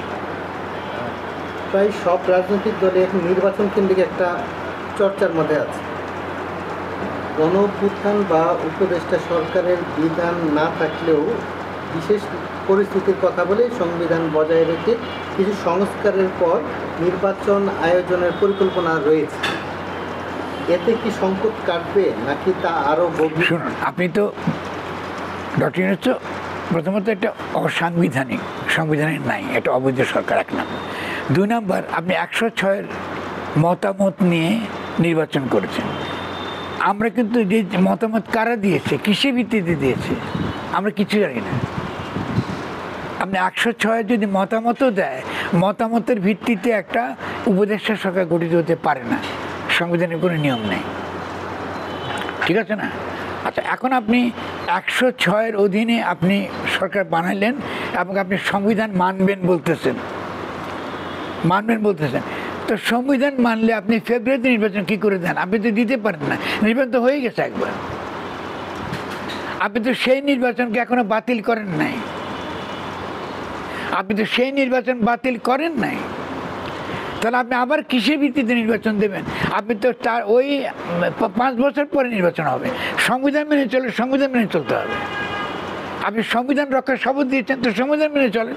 প্রায় সব রাজনৈতিক দলে এখন নির্বাচন কেন্দ্রিক একটা চর্চার মধ্যে আছে। গণ অভ্যুত্থান বা উপদেষ্টা সরকারের বিধান না থাকলেও বিশেষ পরিস্থিতির কথা বলে সংবিধান বজায় রেখে কিছু সংস্কারের পর নির্বাচন আয়োজনের পরিকল্পনা রয়েছে। এতে কি সংকট কাটবে নাকি তা আরও গভীর? শুনুন, আপনি তো ডক্টর ইউনূস তো প্রথমত একটা অসাংবিধানিক, সংবিধানের নাই, একটা অবৈধ সরকার, 1 নম্বর। 2 নম্বর, আপনি 106-এর মতামত নিয়ে নির্বাচন করেছেন। আমরা কিন্তু যে মতামত কারা দিয়েছে, কিসের ভিত্তিতে দিয়েছে আমরা কিছু জানি না। আপনি 106 যদি মতামতও দেয়, মতামতের ভিত্তিতে একটা উপদেষ্টা সরকার গঠিত হতে পারে না। সংবিধানের কোনো নিয়ম নেই, ঠিক আছে না? আচ্ছা, এখন আপনি 106-এর অধীনে আপনি সরকার বানাইলেন এবং আপনি সংবিধান মানবেন বলতেছেন। তো সংবিধান মানলে আপনি ফেব্রুয়ারিতে নির্বাচন কী করে দেন? আপনি তো দিতে পারেন না। নির্বাচন তো হয়ে গেছে একবার। আপনি তো সেই নির্বাচনকে এখনো বাতিল করেন নাই। তাহলে আপনি আবার কিসের ভিত্তিতে নির্বাচন দেবেন? আপনি তো তার ওই 5 বছর পরে নির্বাচন হবে। সংবিধান মেনে চলতে হবে। আপনি সংবিধান রক্ষার শপথ দিয়েছেন, তো সংবিধান মেনে চলেন,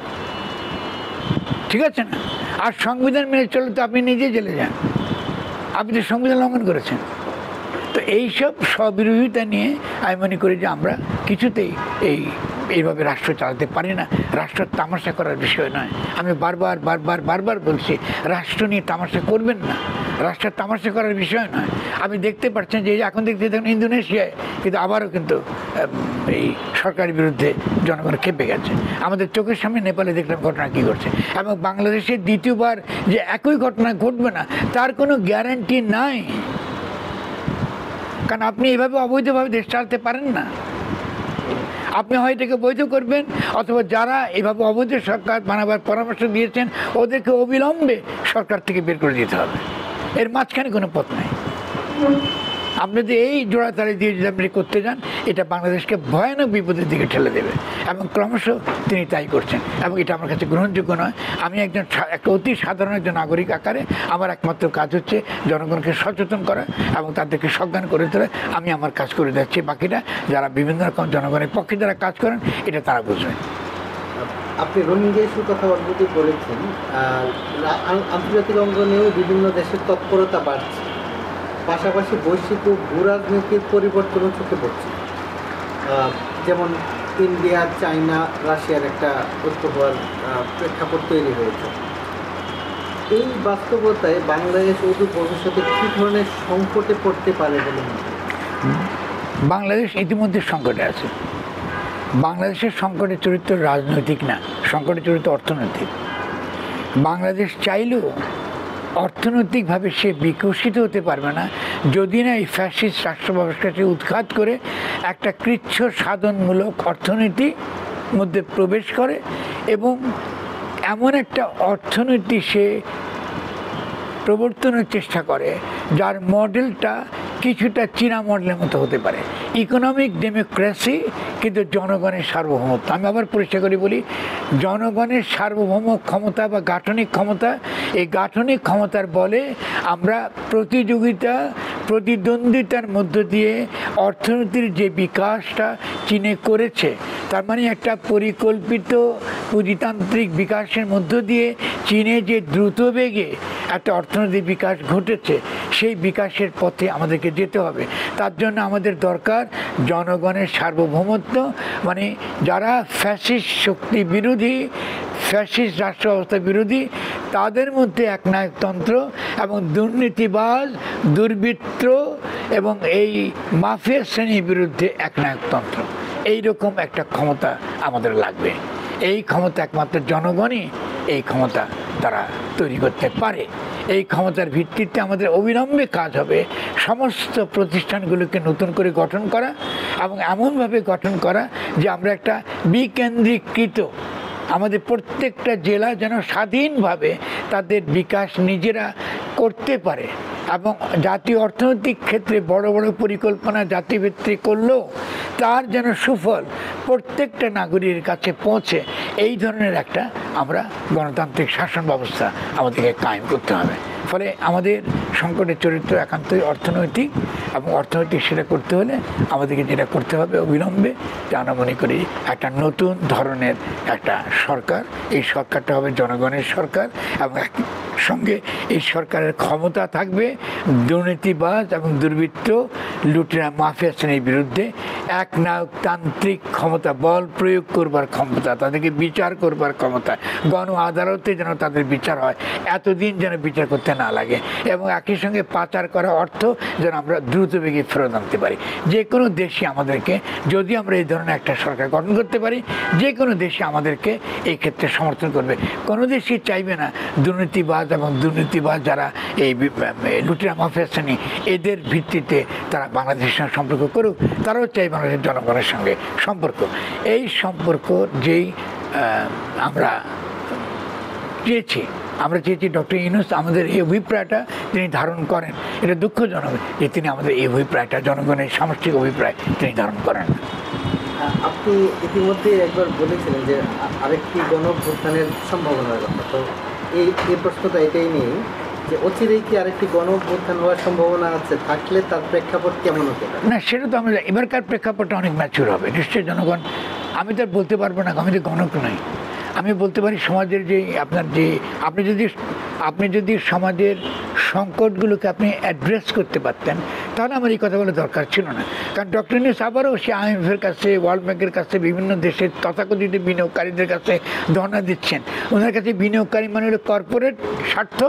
ঠিক আছে না? আর সংবিধান মেনে চলে তো আপনি নিজে জেলে যান। আপনি তো সংবিধান লঙ্ঘন করেছেন। তো এইসব স্ববিরোধিতা নিয়ে আমি মনে করি যে আমরা কিছুতেই এইভাবে রাষ্ট্র চালাতে পারি না। রাষ্ট্র তামাশা করার বিষয় নয়। আমি বারবার বলছি, রাষ্ট্র নিয়ে তামাশা করবেন না। রাষ্ট্রের তামাশা করার বিষয় নয়। আপনি দেখতে পাচ্ছেন যে এখন দেখুন ইন্দোনেশিয়ায় কিন্তু আবারও কিন্তু এই সরকারের বিরুদ্ধে জনগণ খেপে গেছে। আমাদের চোখের সামনে নেপালে দেখলাম ঘটনা কী ঘটছে। এবং বাংলাদেশে দ্বিতীয়বার যে একই ঘটনা ঘটবে না তার কোনো গ্যারান্টি নাই। কারণ আপনি এভাবে অবৈধভাবে দেশ চালাতে পারেন না। আপনি হয় এটাকে বৈধ করবেন, অথবা যারা এভাবে অবৈধ সরকার বানাবার পরামর্শ দিয়েছেন ওদেরকে অবিলম্বে সরকার থেকে বের করে দিতে হবে। এর মাঝখানে কোনো পথ নাই। আপনি যদি এই জোড়াতালি দিয়ে যদি আপনি করতে যান, এটা বাংলাদেশকে ভয়ানক বিপদের দিকে ঠেলে দেবে, এবং ক্রমশ তিনি তাই করছেন, এবং এটা আমার কাছে গ্রহণযোগ্য নয়। আমি একটা অতি সাধারণ একজন নাগরিক আকারে আমার একমাত্র কাজ হচ্ছে জনগণকে সচেতন করা এবং তাদেরকে সজ্ঞান করে তোলা। আমি আমার কাজ করে যাচ্ছি, বাকিটা যারা বিভিন্ন রকম জনগণের পক্ষে যারা কাজ করেন এটা তারা বুঝবেন। আপনি রোহিঙ্গা ইস্যুর কথা অলরেডি বলেছেন, আন্তর্জাতিক অঙ্গনেও বিভিন্ন দেশের তৎপরতা বাড়ছে, পাশাপাশি বৈশ্বিক ও ভূ রাজনীতির পরিবর্তনও চোখে পড়ছে। যেমন ইন্ডিয়া, চায়না, রাশিয়ার একটা ঐক্য হওয়ার প্রেক্ষাপট তৈরি হয়েছে। এই বাস্তবতায় বাংলাদেশ অদূর ভবিষ্যতে কী ধরনের সংকটে পড়তে পারে বলে মনে হয়? বাংলাদেশ ইতিমধ্যে সংকটে আছে। বাংলাদেশের সংকটের চরিত্র রাজনৈতিক না, সংকটের চরিত্র অর্থনৈতিক। বাংলাদেশ চাইলেও অর্থনৈতিকভাবে সে বিকশিত হতে পারবে না যদি না এই ফ্যাসিস্ট রাষ্ট্র ব্যবস্থাকে উৎখাত করে একটা কৃচ্ছ সাধনমূলক অর্থনীতির মধ্যে প্রবেশ করে, এবং এমন একটা অর্থনীতি সে প্রবর্তনের চেষ্টা করে যার মডেলটা কিছুটা চীনা মডেলের মতো হতে পারে। ইকোনমিক ডেমোক্রেসি, কিন্তু জনগণের সার্বভৌমত্ব। আমি আবার পরিষ্কার করে বলি, জনগণের সার্বভৌম ক্ষমতা বা গাঠনিক ক্ষমতা, এই গাঠনিক ক্ষমতার বলে আমরা প্রতিদ্বন্দ্বিতার মধ্য দিয়ে অর্থনীতির যে বিকাশটা চীনে করেছে, তার মানে একটা পরিকল্পিত পুঁজিতান্ত্রিক বিকাশের মধ্য দিয়ে চীনে যে দ্রুত বেগে একটা অর্থনৈতিক বিকাশ ঘটেছে, সেই বিকাশের পথে আমাদেরকে যেতে হবে। তার জন্য আমাদের দরকার জনগণের সার্বভৌমত্ব, মানে যারা ফ্যাসিস্ট শক্তি বিরোধী, ফ্যাসিস্ট রাষ্ট্র ব্যবস্থা বিরোধী, তাদের মধ্যে একনায়কতন্ত্র এবং দুর্নীতিবাজ, দুর্বৃত্ত এবং এই মাফিয়া শ্রেণীর বিরুদ্ধে একনায়কতন্ত্র, এইরকম একটা ক্ষমতা আমাদের লাগবে। এই ক্ষমতা একমাত্র জনগণই এই ক্ষমতা তারা তৈরি করতে পারে। এই ক্ষমতার ভিত্তিতে আমাদের অবিলম্বে কাজ হবে সমস্ত প্রতিষ্ঠানগুলোকে নতুন করে গঠন করা, এবং এমনভাবে গঠন করা যে আমরা একটা বিকেন্দ্রীকৃত, আমাদের প্রত্যেকটা জেলা যেন স্বাধীনভাবে তাদের বিকাশ নিজেরা করতে পারে, এবং জাতীয় অর্থনৈতিক ক্ষেত্রে বড় বড় পরিকল্পনা জাতিভিত্তিক করলেও তার যেন সুফল প্রত্যেকটা নাগরিকের কাছে পৌঁছে, এই ধরনের একটা আমরা গণতান্ত্রিক শাসন ব্যবস্থা আমাদেরকে কায়েম করতে হবে। ফলে আমাদের সংকটের চরিত্র একান্তই অর্থনৈতিক, এবং অর্থনৈতিক সেটা করতে হলে আমাদেরকে যেটা করতে হবে অবিলম্বে, যে আমরা মনে করি একটা নতুন ধরনের একটা সরকার, এই সরকারটা হবে জনগণের সরকার, এবং সঙ্গে এই সরকারের ক্ষমতা থাকবে দুর্নীতিবাজ এবং দুর্বৃত্ত, লুটেরা, মাফিয়া শ্রেণীর বিরুদ্ধে একনায়কতান্ত্রিক ক্ষমতা, বল প্রয়োগ করবার ক্ষমতা, তাদেরকে বিচার করবার ক্ষমতা, গণ আদালতে যেন তাদের বিচার হয়, এতদিন যেন বিচার করতে না লাগে, এবং একই সঙ্গে পাচার করা অর্থ যেন আমরা দ্রুত বেগে ফেরত আনতে পারি। যে কোনো দেশই আমাদেরকে, যদি আমরা এই ধরনের একটা সরকার গঠন করতে পারি, যে কোনো দেশই আমাদেরকে এই ক্ষেত্রে সমর্থন করবে। কোনো দেশই চাইবে না দুর্নীতিবাজ এবং দুর্নীতিবাজ যারা এই লুটেরা মাফিয়া শ্রেণী, এদের ভিত্তিতে তারা বাংলাদেশের সঙ্গে সম্পর্ক করুক। তারাও চাই বাংলাদেশের জনগণের সঙ্গে সম্পর্ক। এই সম্পর্ক যেই আমরা চেয়েছি ডক্টর ইউনূস আমাদের এই অভিপ্রায়টা তিনি ধারণ করেন। এটা দুঃখজনক যে তিনি আমাদের এই অভিপ্রায়টা, জনগণের সামষ্টিক অভিপ্রায় তিনি ধারণ করেন। আপনি ইতিমধ্যে একবার বলেছিলেন যে আরেকটি গণঅভ্যুত্থানের সম্ভাবনার কথা, তো এই প্রশ্নটা এটাই নেই যে অচিরেই কি আরেকটি গণঅভ্যুত্থান হওয়ার সম্ভাবনা আছে? থাকলে তার প্রেক্ষাপট কেমন হতে পারে? না, সেটা তো আমরা এবারকার প্রেক্ষাপটটা অনেক ম্যাচিউর হবে নিশ্চয়ই। জনগণ, আমি তো বলতে পারবো না, আমি তো গণক নই। আমি বলতে পারি সমাজের যে আপনি যদি সমাজের সংকটগুলোকে আপনি অ্যাড্রেস করতে পারতেন, তাহলে আমার এই কথা বলা দরকার ছিল না। কারণ ডক্টর ইউনূস আবারও সে IMF-এর কাছে, ওয়ার্ল্ড ব্যাংকের কাছে, বিভিন্ন দেশের তথাকথিত বিনিয়োগকারীদের কাছে ধর্ণা দিচ্ছেন। ওনার কাছে বিনিয়োগকারী মানে হলো কর্পোরেট স্বার্থ,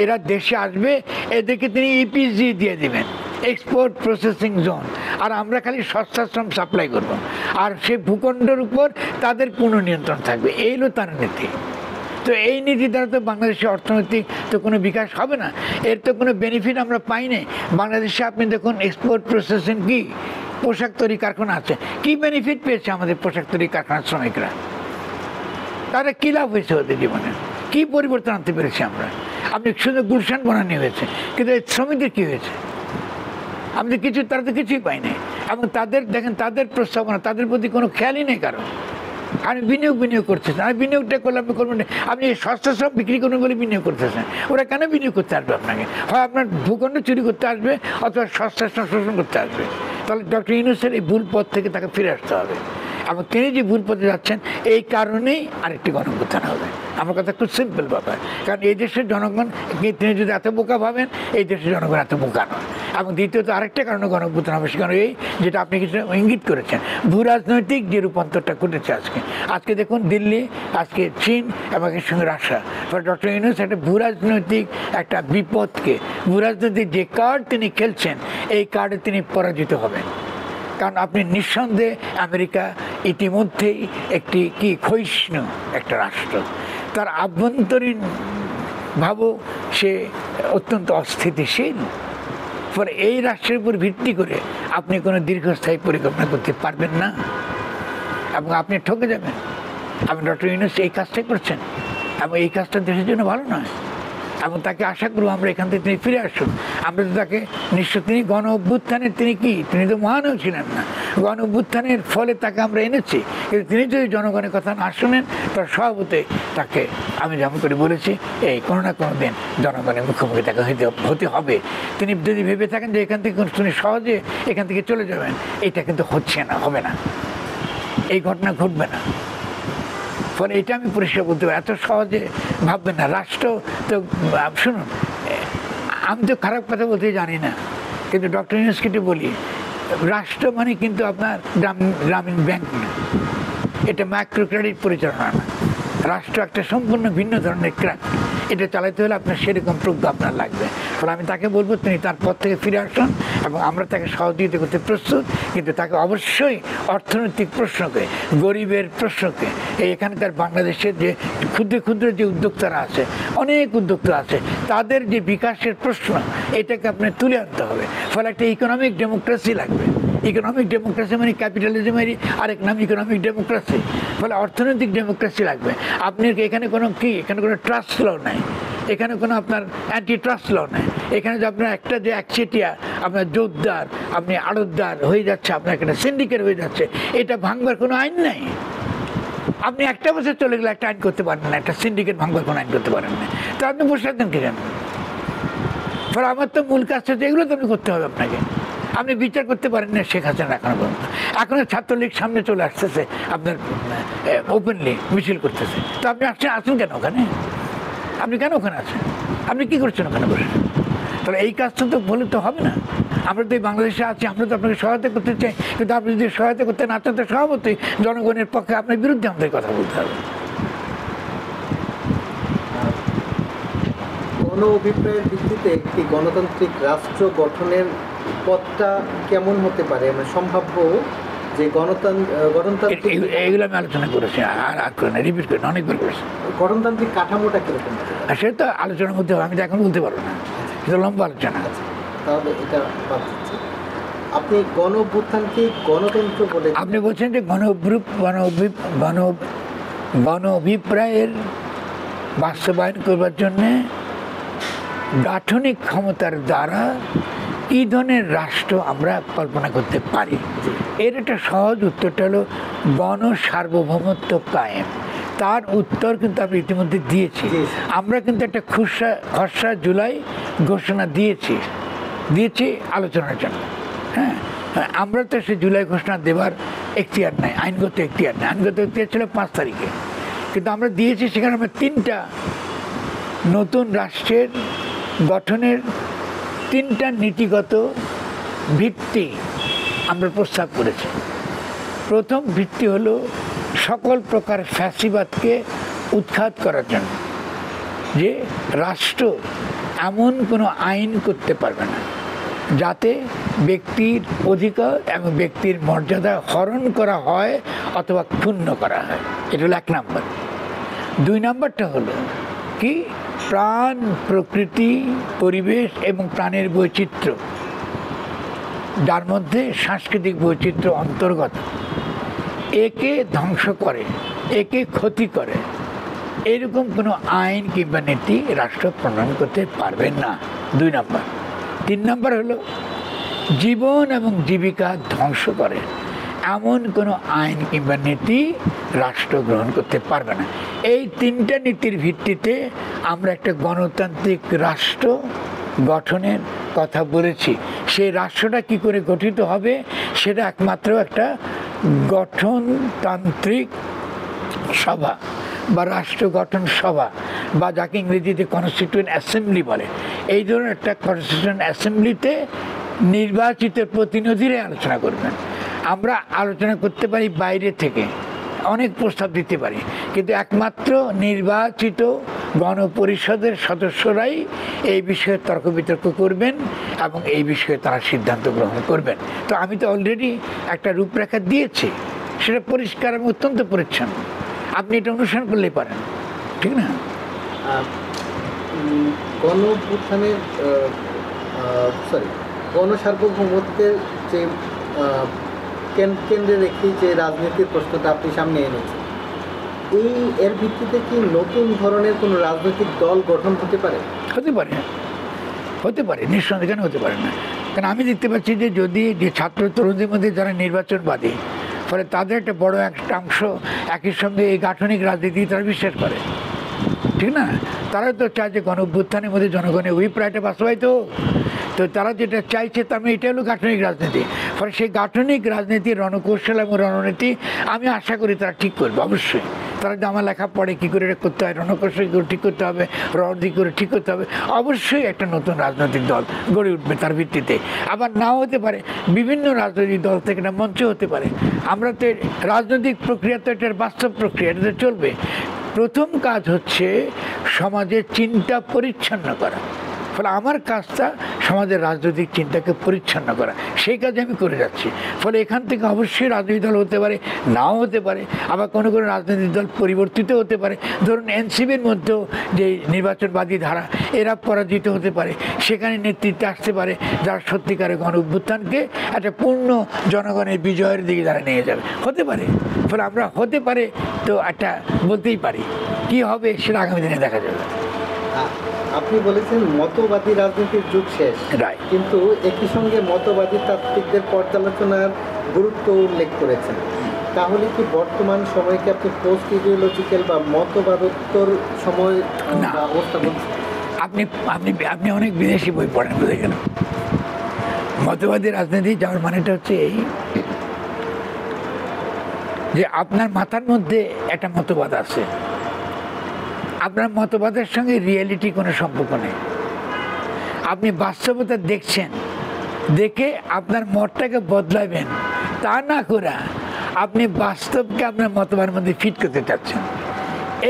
এরা দেশে আসবে, এদেরকে তিনি EPZ দিয়ে দেবেন, এক্সপোর্ট প্রসেসিং জোন, আর আমরা খালি সস্তা শ্রম সাপ্লাই করব, আর সে ভূখণ্ডের উপর তাদের পূর্ণ নিয়ন্ত্রণ থাকবে। এই হলো তার নীতি। তো এই নীতি দ্বারা তো বাংলাদেশের অর্থনৈতিক তো কোনো বিকাশ হবে না, এর তো কোনো বেনিফিট আমরা পাই না। বাংলাদেশে আপনি দেখুন এক্সপোর্ট প্রসেসিং কি, পোশাক তৈরি কারখানা আছে, কি বেনিফিট পেয়েছে আমাদের পোশাক তৈরি কারখানার শ্রমিকরা? তারা কী লাভ হয়েছে ওদের জীবনে? কী পরিবর্তন আনতে পেরেছি আমরা? আপনি শুধু গুলশান বানানো হয়েছে, কিন্তু এই শ্রমিকদের কী হয়েছে? আমি তো কিছু, তারা তো কিছুই পাই নাই। এবং তাদের দেখেন, তাদের প্রস্তাবনা, তাদের প্রতি কোনো খেয়ালই নেই কারণ। আপনি বিনিয়োগ করতেছেন, আমি বিনিয়োগটা করলে আপনি করবেন না, আপনি এই সস্তা সব বিক্রি করবেন বলে বিনিয়োগ করতেছেন। ওরা কেন বিনিয়োগ করতে আসবে আপনাকে? হয় আপনার ভূখণ্ড চুরি করতে আসবে, অথবা সস্তা শোষণ করতে আসবে। তাহলে ডক্টর ইউনূসের এই ভুল পথ থেকে তাকে ফিরে আসতে হবে। এবং তিনি যে ভুল পথে যাচ্ছেন, এই কারণেই আরেকটি গণঅভ্যুত্থান হবে। আমার কথা খুব সিম্পল ব্যাপার। কারণ এই দেশের জনগণ, তিনি যদি এত বোকা ভাবেন, এই দেশের জনগণ এত বোকা নয়। এবং দ্বিতীয়ত আরেকটা কারণে গণঅভ্যুত্থান হবে, সেখানে এই যেটা আপনি কিছু ইঙ্গিত করেছেন, ভূ রাজনৈতিক যে রূপান্তরটা ঘটেছে আজকে দেখুন দিল্লি, আজকে চীন এবং এর সঙ্গে রাশিয়া। ডক্টর ইউনূস একটা ভূ রাজনৈতিক একটা বিপদকে, ভূ রাজনৈতিক যে কার্ড তিনি খেলছেন, এই কার্ডে তিনি পরাজিত হবেন। কারণ আপনি নিঃসন্দেহে, আমেরিকা ইতিমধ্যেই একটি ক্ষয়িষ্ণু একটা রাষ্ট্র, তার আভ্যন্তরীণ ভাবও সে অত্যন্ত অস্থিতিশীল। ফলে এই রাষ্ট্রের উপর ভিত্তি করে আপনি কোনো দীর্ঘস্থায়ী পরিকল্পনা করতে পারবেন না এবং আপনি ঠকে যাবেন। এবং ডক্টর ইউনূস এই কাজটাই করছেন এবং এই কাজটা দেশের জন্য ভালো নয়। এবং তাকে আশা করবো আমরা এখান থেকে তিনি ফিরে আসুন। আমরা তো তাকে নিশ্চয়, তিনি গণ অভ্যুত্থানের তিনি তো মহানও ছিলেন না, গণ অভ্যুত্থানের ফলে তাকে আমরা এনেছি। কিন্তু তিনি যদি জনগণের কথা না শুনেন, তার স্বভাবতে তাকে, আমি যেমন করে বলেছি, এই কোনো না কোনো দিন জনগণের মুখোমুখি তাকে হতে হবে। তিনি যদি ভেবে থাকেন যে এখান থেকে তিনি সহজে এখান থেকে চলে যাবেন, এটা কিন্তু হচ্ছে না, হবে না, এই ঘটনা ঘটবে না। ফলে এটা আমি পরিষ্কার বলতে পারি, এত সহজে ভাববেন না। রাষ্ট্র তো শুনুন, আমি তো খারাপ কথা বলতে জানি না, কিন্তু ডক্টর ইউনূসকে বলি, রাষ্ট্র মানে কিন্তু আপনার গ্রামীণ ব্যাংক না, এটা মাইক্রো ক্রেডিট পরিচালনা না। রাষ্ট্র একটা সম্পূর্ণ ভিন্ন ধরনের ক্রাফট। এটা চালাতে হলে আপনার সেরকম প্রজ্ঞা আপনার লাগবে। ফলে আমি তাকে বলবো তিনি তার পথ থেকে ফিরে আসুন এবং আমরা তাকে সহযোগিতা করতে প্রস্তুত। কিন্তু তাকে অবশ্যই অর্থনৈতিক প্রশ্নকে, গরিবের প্রশ্নকে, এখানকার বাংলাদেশের যে ক্ষুদ্র ক্ষুদ্র যে উদ্যোক্তারা আছে, অনেক উদ্যোক্তা আছে, তাদের যে বিকাশের প্রশ্ন, এটাকে আপনার তুলে আনতে হবে। ফলে একটা ইকোনমিক ডেমোক্রেসি লাগবে। ইকোনমিক ডেমোক্রেসি মানে ক্যাপিটালিজমেরই আরেক নাম ইকোনমিক ডেমোক্রেসি। ফলে অর্থনৈতিক ডেমোক্রেসি লাগবে। আপনি এখানে কোনো এখানে কোনো ট্রাস্ট ল নাই, এখানে কোনো আপনার অ্যান্টি ট্রাস্ট ল নাই। এখানে যে আপনার একটা যে একচেটিয়া আপনার জোরদার, আপনি আড়তদার হয়ে যাচ্ছে, আপনার একটা সিন্ডিকেট হয়ে যাচ্ছে, এটা ভাঙবার কোনো আইন নাই। আপনি একটা বছর চলে গেলে একটা আইন করতে পারেন না, একটা সিন্ডিকেট ভাঙবার কোনো আইন করতে পারেন না। তো আপনি বসে থাকতেন কি জানেন? ফলে আমার তো মূল কাজটা এগুলো তো আপনি করতে হবে আপনাকে। আপনি বিচার করতে পারেন না শেখ হাসিনা এখনো পর্যন্ত। এখনো ছাত্রলীগ সামনে চলে আসতেছে, আপনার ওপেনলি মিছিল করতেছে। তো আপনি আসেন কেন ওখানে? আপনি কেন ওখানে আছেন? আপনি কি করছেন ওখানে বসে? তাহলে এই কাজটা তো বলে তো হবে না। আমরা তো এই বাংলাদেশে আছি, আমরা তো আপনাকে সহায়তা করতে চাই, কিন্তু আপনি যদি সহায়তা করতে না চান, তো স্বভাবতই জনগণের পক্ষে আপনার বিরুদ্ধে আমাদের কথা বলতে হবে। গণ অভিপ্রায়ের ভিত্তিতে একটি গণতান্ত্রিক রাষ্ট্র গঠনের পথটা কেমন হতে পারে, মানে সম্ভাব্য যে গণতান্ত্রিক, এইগুলো আমি আলোচনা করেছি, আর করে না, রিপিট করি না, অনেকবার করেছি। গণতান্ত্রিক কাঠামোটা কিরকম? আর সেটা তো আলোচনার মধ্যে আমি তো এখন বলতে পারবো না, সেটা লম্বা আলোচনা। তাহলে এটা বাদ দিচ্ছি। আপনি গণ অভ্যুত্থানকে গণতন্ত্র বলে, আপনি বলছেন যে গণ অভিপ্রায়ের বাস্তবায়ন করবার জন্যে গাঠনিক ক্ষমতার দ্বারা কী ধরনের রাষ্ট্র আমরা কল্পনা করতে পারি, এর একটা সহজ উত্তরটা হলো গণ সার্বভৌমত্ব কায়েম। তার উত্তর কিন্তু আমি ইতিমধ্যে দিয়েছি। আমরা কিন্তু একটা খসড়া জুলাই ঘোষণা দিয়েছি আলোচনার জন্য। হ্যাঁ, আমরা তো সে জুলাই ঘোষণা দেওয়ার এখতিয়ার নাই, আইনগত এখতিয়ার নাই। আইনগত এখতিয়ার ছিল 5 তারিখে, কিন্তু আমরা দিয়েছি। সেখানে আমরা 3টা নতুন রাষ্ট্রের গঠনের 3টা নীতিগত ভিত্তি আমরা প্রস্তাব করেছি। প্রথম ভিত্তি হলো সকল প্রকার ফ্যাসিবাদকে উৎখাত করার জন্য, যে রাষ্ট্র এমন কোনো আইন করতে পারবে না যাতে ব্যক্তির অধিকার এবং ব্যক্তির মর্যাদা হরণ করা হয় অথবা ক্ষুণ্ণ করা হয়। এটা হলো 1 নম্বর। 2 নম্বরটা হলো কি, প্রাণ, প্রকৃতি, পরিবেশ এবং প্রাণের বৈচিত্র্য, যার মধ্যে সাংস্কৃতিক বৈচিত্র্য অন্তর্গত, একে ধ্বংস করে, একে ক্ষতি করে, এরকম কোনো আইন কিংবা নীতি রাষ্ট্র প্রণয়ন করতে পারবেন না। 2 নম্বর। 3 নম্বর হলো জীবন এবং জীবিকা ধ্বংস করে এমন কোনো আইন কিংবা নীতি রাষ্ট্র গ্রহণ করতে পারবে না। এই তিনটা নীতির ভিত্তিতে আমরা একটা গণতান্ত্রিক রাষ্ট্র গঠনের কথা বলেছি। সেই রাষ্ট্রটা কি করে গঠিত হবে সেটা একমাত্র একটা গঠনতান্ত্রিক সভা বা রাষ্ট্র গঠন সভা, বা যাকে ইংরেজিতে কনস্টিটিউয়েন্ট অ্যাসেম্বলি বলে, এই ধরনের একটা কনস্টিটিউয়েন্ট অ্যাসেম্বলিতে নির্বাচিত প্রতিনিধিরাই আলোচনা করবেন। আমরা আলোচনা করতে পারি বাইরে থেকে, অনেক প্রস্তাব দিতে পারি, কিন্তু একমাত্র নির্বাচিত গণপরিষদের সদস্যরাই এই বিষয়ে তর্ক বিতর্ক করবেন এবং এই বিষয়ে তারা সিদ্ধান্ত গ্রহণ করবেন। তো আমি তো অলরেডি একটা রূপরেখা দিয়েছি, সেটা পরিষ্কার এবং অত্যন্ত পরিচ্ছন্ন, আপনি এটা অনুসরণ করলেই পারেন, ঠিক না? গণঅভ্যুত্থানের গণসার্বভৌমত্বের যে কেন্দ্রে রেখে যে রাজনীতির প্রশ্নটা আপনি সামনে এনেছেন, এর ভিত্তিতে কি নতুন ধরনের কোনো রাজনৈতিক দল গঠন হতে পারে? হতে পারে, হতে পারে, নিঃসন্দেহে কেন হতে পারে না। কারণ আমি দেখতে পাচ্ছি যে যদি যে ছাত্র তরুণদের মধ্যে যারা নির্বাচনবাদী, ফলে তাদের একটা বড় একটা অংশ একই সঙ্গে এই গাঠনিক রাজনীতি তারা বিশ্বাস করে, ঠিক না? তারা তো চায় যে গণঅভ্যুত্থানের মধ্যে জনগণের অভিপ্রায়টা বাস্তবায়িত হোক। তো তারা যেটা চাইছে তার মানে এটা হলো গাঠনিক রাজনীতি। ফলে সেই গাঠনিক রাজনীতির রণকৌশল এবং রণনীতি আমি আশা করি তারা ঠিক করবে অবশ্যই। তারা যে আমার লেখা পড়ে কী করে এটা করতে হয়, রণকৌশল কী করে ঠিক করতে হবে, রণনীতি করে ঠিক করতে হবে, অবশ্যই একটা নতুন রাজনৈতিক দল গড়ে উঠবে তার ভিত্তিতে। আবার নাও হতে পারে, বিভিন্ন রাজনৈতিক দল থেকে একটা মঞ্চ হতে পারে। আমরা তো রাজনৈতিক প্রক্রিয়া তো এটার বাস্তব প্রক্রিয়া, এটা তো চলবে। প্রথম কাজ হচ্ছে সমাজের চিন্তা পরিচ্ছন্ন করা। ফলে আমার কাজটা সমাজের রাজনৈতিক চিন্তাকে পরিচ্ছন্ন করা, সেই কাজে আমি করে যাচ্ছি। ফলে এখান থেকে অবশ্যই রাজনৈতিক দল হতে পারে, নাও হতে পারে, আবার কোনো কোনো রাজনৈতিক দল পরিবর্তিত হতে পারে। ধরুন এনসিপির মধ্যেও যে নির্বাচনবাদী ধারা, এরা পরাজিত হতে পারে, সেখানে নেতৃত্বে আসতে পারে যারা সত্যিকারের গণ অভ্যুত্থানকে একটা পূর্ণ জনগণের বিজয়ের দিকে যারা নিয়ে যাবে, হতে পারে। ফলে আমরা হতে পারে তো একটা বলতেই পারি, কি হবে সেটা আগামী দিনে দেখা যাবে। আপনি বলেছেন মতবাদী রাজনীতির যুগ শেষ, কিন্তু একই সঙ্গে মতবাদী তাত্ত্বিকদের পর্যালোচনার গুরুত্ব উল্লেখ করেছেন। তাহলে কি বর্তমান সময়কে আপনি পোস্ট ইডিওলজিক্যাল বা মতবাদোত্তর সময় অবস্থা বলছেন? আপনি আপনি আপনি অনেক বিদেশি বই পড়েন, বুঝে গেল। মতবাদী রাজনীতি যাওয়ার মানেটা হচ্ছে এই যে আপনার মাথার মধ্যে একটা মতবাদ আছে, আপনার মতবাদের সঙ্গে রিয়েলিটি কোনো সম্পর্ক নেই। আপনি বাস্তবতা দেখছেন, দেখে আপনার মতটাকে বদলাবেন, তা না করে আপনি বাস্তবকে আপনার মতবাদের মধ্যে ফিট করতে চাচ্ছেন।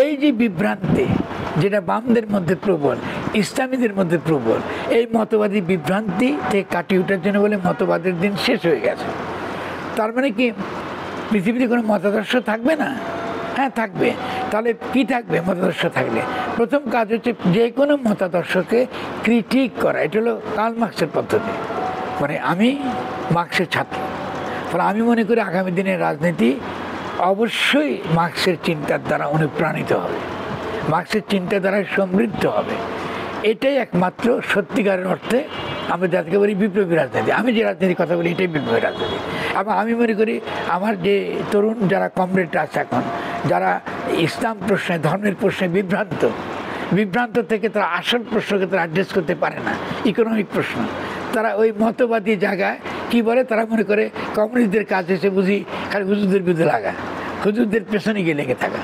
এই যে বিভ্রান্তি, যেটা বামদের মধ্যে প্রবল, ইসলামীদের মধ্যে প্রবল, এই মতবাদী বিভ্রান্তি থেকে কাটিয়ে ওঠার জন্য বলে মতবাদের দিন শেষ হয়ে গেছে। তার মানে কি পৃথিবীতে কোনো মতাদর্শ থাকবে না? হ্যাঁ থাকবে। তাহলে কি থাকবে মতাদর্শ থাকলে? প্রথম কাজ হচ্ছে যে কোনো মতাদর্শকে ক্রিটিক করা। এটা হলো কার্ল মার্ক্সের পদ্ধতি। মানে আমি মার্ক্সের ছাত্র, ফলে আমি মনে করি আগামী দিনের রাজনীতি অবশ্যই মার্ক্সের চিন্তার দ্বারা অনুপ্রাণিত হবে, মার্ক্সের চিন্তার দ্বারা সমৃদ্ধ হবে। এটাই একমাত্র সত্যিকারের অর্থে আমরা যাদেরকে বলি বিপ্লবী রাজনীতি। আমি যে রাজনীতির কথা বলি এটাই বিপ্লবী রাজনীতি। এবং আমি মনে করি আমার যে তরুণ যারা কমরেডরা আছে এখন, যারা ইসলাম প্রশ্নে, ধর্মের প্রশ্নে বিভ্রান্ত থেকে তারা আসল প্রশ্নকে তারা অ্যাড্রেস করতে পারে না, ইকোনমিক প্রশ্ন, তারা ওই মতবাদী জায়গায় কি বলে, তারা মনে করে কমিউনিস্টদের কাজ এসে বুঝি খালি হুজুরদের বিরুদ্ধে লাগা, হুজুরদের পেছনে গিয়ে লেগে থাকা।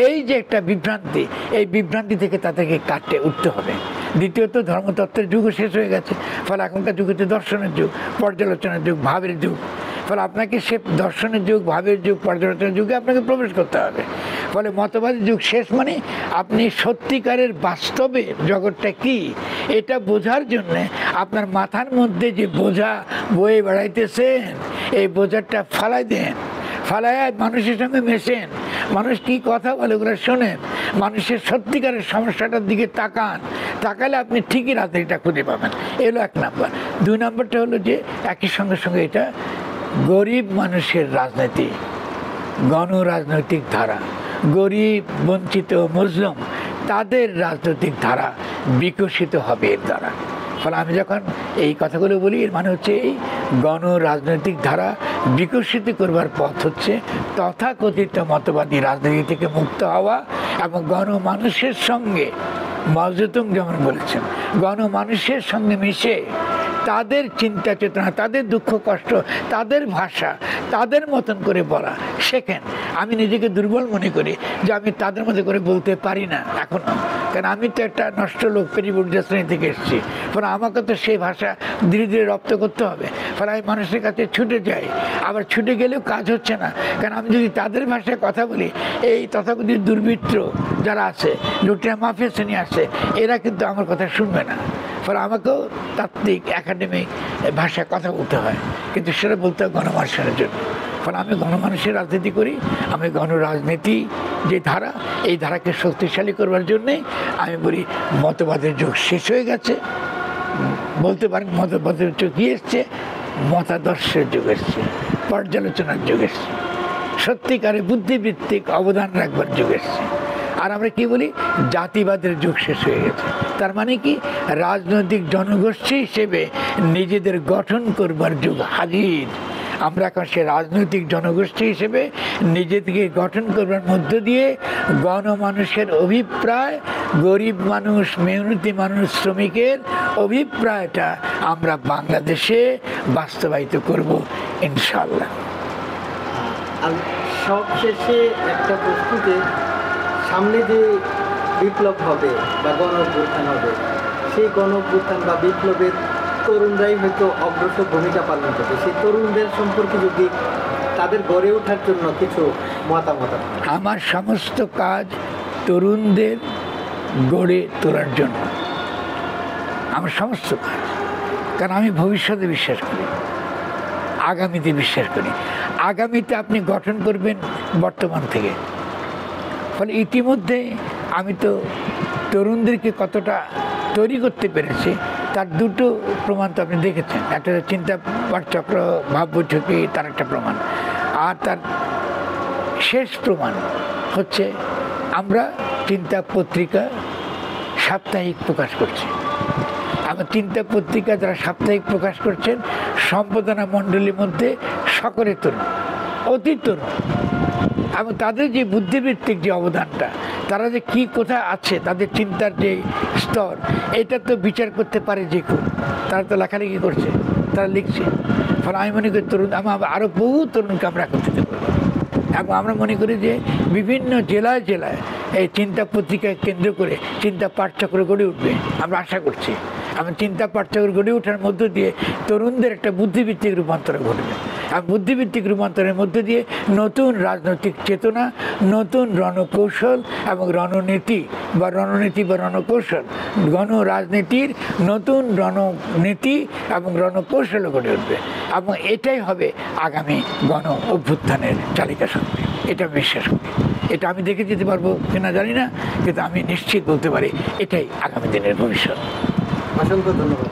এই যে একটা বিভ্রান্তি, এই বিভ্রান্তি থেকে তাদেরকে কাটতে উঠতে হবে। দ্বিতীয়ত ধর্মতত্ত্বের যুগও শেষ হয়ে গেছে, ফলে এখনকার যুগ হচ্ছে দর্শনের যুগ, পর্যালোচনার যুগ, ভাবের যুগ। ফলে আপনাকে সে দর্শনের যুগ, ভাবের যুগ, পর্যালোচনার যুগে আপনাকে প্রবেশ করতে হবে। ফলে মতবাদী যুগ শেষ মানে আপনি সত্যিকারের বাস্তবে জগৎটা কি এটা বোঝার জন্যে আপনার মাথার মধ্যে যে বোঝা বয়ে বেড়াইতেছেন, এই বোঝাটা ফালাই দেন, ফালায় মানুষের সঙ্গে মেশেন, মানুষ কি কথা বলে ওগুলো শোনেন, মানুষের সত্যিকারের সমস্যাটার দিকে তাকান, তাকালে আপনি ঠিকই রাজনীতিটা খুঁজে পাবেন। এলো এক নাম্বার। দুই নাম্বারটা হলো যে একই সঙ্গে সঙ্গে এটা গরিব মানুষের রাজনীতি, গণরাজনৈতিক ধারা, গরিব বঞ্চিত মুসলিম তাদের রাজনৈতিক ধারা বিকশিত হবে এর দ্বারা। ফলে আমি যখন এই কথাগুলো বলি, এর মানে হচ্ছে এই গণ রাজনৈতিক ধারা বিকশিত করবার পথ হচ্ছে তথাকথিত মতবাদী রাজনীতি থেকে মুক্ত হওয়া এবং গণমানুষের সঙ্গে মজতুং যেমন বলেছেন, গণমানুষের সঙ্গে মিশে তাদের চিন্তা চেতনা, তাদের দুঃখ কষ্ট, তাদের ভাষা তাদের মতন করে বলা শেখেন। আমি নিজেকে দুর্বল মনে করি যে আমি তাদের মতো করে বলতে পারি না এখনও, কারণ আমি তো একটা নষ্ট লোক, পেরিবুর্জা শ্রেণী থেকে এসেছি। ফলে আমাকে তো সেই ভাষা ধীরে ধীরে রপ্ত করতে হবে। ফলে আমি মানুষের কাছে ছুটে যাই, আবার ছুটে গেলেও কাজ হচ্ছে না, কারণ আমি যদি তাদের ভাষায় কথা বলি, এই তথাকথিত দুর্বৃত্ত যারা আছে, লুটিয়া মাফিয়া শ্রেণী আছে, এরা কিন্তু আমার কথা শুনবে না। ফলে আমাকেও তাত্ত্বিক একাডেমিক ভাষায় কথা বলতে হয়, কিন্তু সেটা বলতে হয় গণমানুষের জন্য। ফলে আমি গণমানুষের রাজনীতি করি। আমি গণরাজনীতি যে ধারা, এই ধারাকে শক্তিশালী করবার জন্যে আমি বলি মতবাদের যুগ শেষ হয়ে গেছে, বলতে পারেন মতবাদের যুগ কি এসছে, মতাদর্শের যুগ এসছে, পর্যালোচনার যুগ এসছে, সত্যিকারে বুদ্ধিবৃত্তিক অবদান রাখবার যুগ এসছে। আর আমরা কি বলি, জাতিবাদের যুগ শেষ হয়ে গেছে। তার মানে কি, রাজনৈতিক জনগোষ্ঠী হিসেবে নিজেদের গঠন করবার যুগ হাজির। আমরা এখন সে রাজনৈতিক জনগোষ্ঠী হিসেবে নিজেদেরকে গঠন করবার মধ্য দিয়ে গণমানুষের অভিপ্রায়, গরিব মানুষ, মেহনতি মানুষ, শ্রমিকের অভিপ্রায়টা আমরা বাংলাদেশে বাস্তবায়িত করব ইনশাআল্লাহ। আর সবশেষে একটা প্রশ্ন, যে সামনে যে বিপ্লব হবে বা গণ অভ্যুত্থান হবে, সেই গণ অভ্যুত্থান বা বিপ্লবের তরুণরাই হয়তো অগ্রসর ভূমিকা পালন করবে। সেই তরুণদের সম্পর্কে যদি তাদের গড়ে ওঠার জন্য কিছু মতামত। আমার সমস্ত কাজ তরুণদের গড়ে তোলার জন্য, আমার সমস্ত কাজ। কারণ আমি ভবিষ্যতে বিশ্বাস করি, আগামীতে বিশ্বাস করি। আগামীতে আপনি গঠন করবেন বর্তমান থেকে। ফলে ইতিমধ্যে আমি তো তরুণদেরকে কতটা তৈরি করতে পেরেছি তার দুটো প্রমাণ তো আপনি দেখেছেন। একটা চিন্তা পাঠচক্র, ভাব বৈঠকি, তার একটা প্রমাণ। আর তার শেষ প্রমাণ হচ্ছে আমরা চিন্তা পত্রিকা সাপ্তাহিক প্রকাশ করছি। আমার চিন্তা পত্রিকা যারা সাপ্তাহিক প্রকাশ করছেন, সম্পাদনা মণ্ডলীর মধ্যে সকলে তরুণ, অতি তরুণ। এবং তাদের যে বুদ্ধিবৃত্তিক যে অবদানটা, তারা যে কী কোথায় আছে, তাদের চিন্তার যে স্তর, এটা তো বিচার করতে পারে যে কেউ। তারা তো লেখালেখি করছে, তারা লিখছে। ফলে আমি মনে করি তরুণ, আমার আরও বহু তরুণকে আমরা একত্রিত করব। এবং আমরা মনে করি যে বিভিন্ন জেলায় জেলায় এই চিন্তা পত্রিকায় কেন্দ্র করে চিন্তা পাঠচক্র গড়ে উঠবে, আমরা আশা করছি। এবং চিন্তা পাঠচক্র গড়ে ওঠার মধ্য দিয়ে তরুণদের একটা বুদ্ধিভিত্তিক রূপান্তর ঘটবে। আর বুদ্ধিভিত্তিক রূপান্তরের মধ্য দিয়ে নতুন রাজনৈতিক চেতনা, নতুন রণকৌশল এবং রণনীতি বা রণকৌশল, গণ রাজনীতির নতুন রণনীতি এবং রণকৌশলও গড়ে উঠবে। এবং এটাই হবে আগামী গণ অভ্যুত্থানের চালিকা শক্তি। এটা আমি বিশ্বাস করি। এটা আমি দেখে যেতে পারবো কিনা জানি না, কিন্তু আমি নিশ্চিত বলতে পারি এটাই আগামী দিনের ভবিষ্যৎ। অসংখ্য ধন্যবাদ।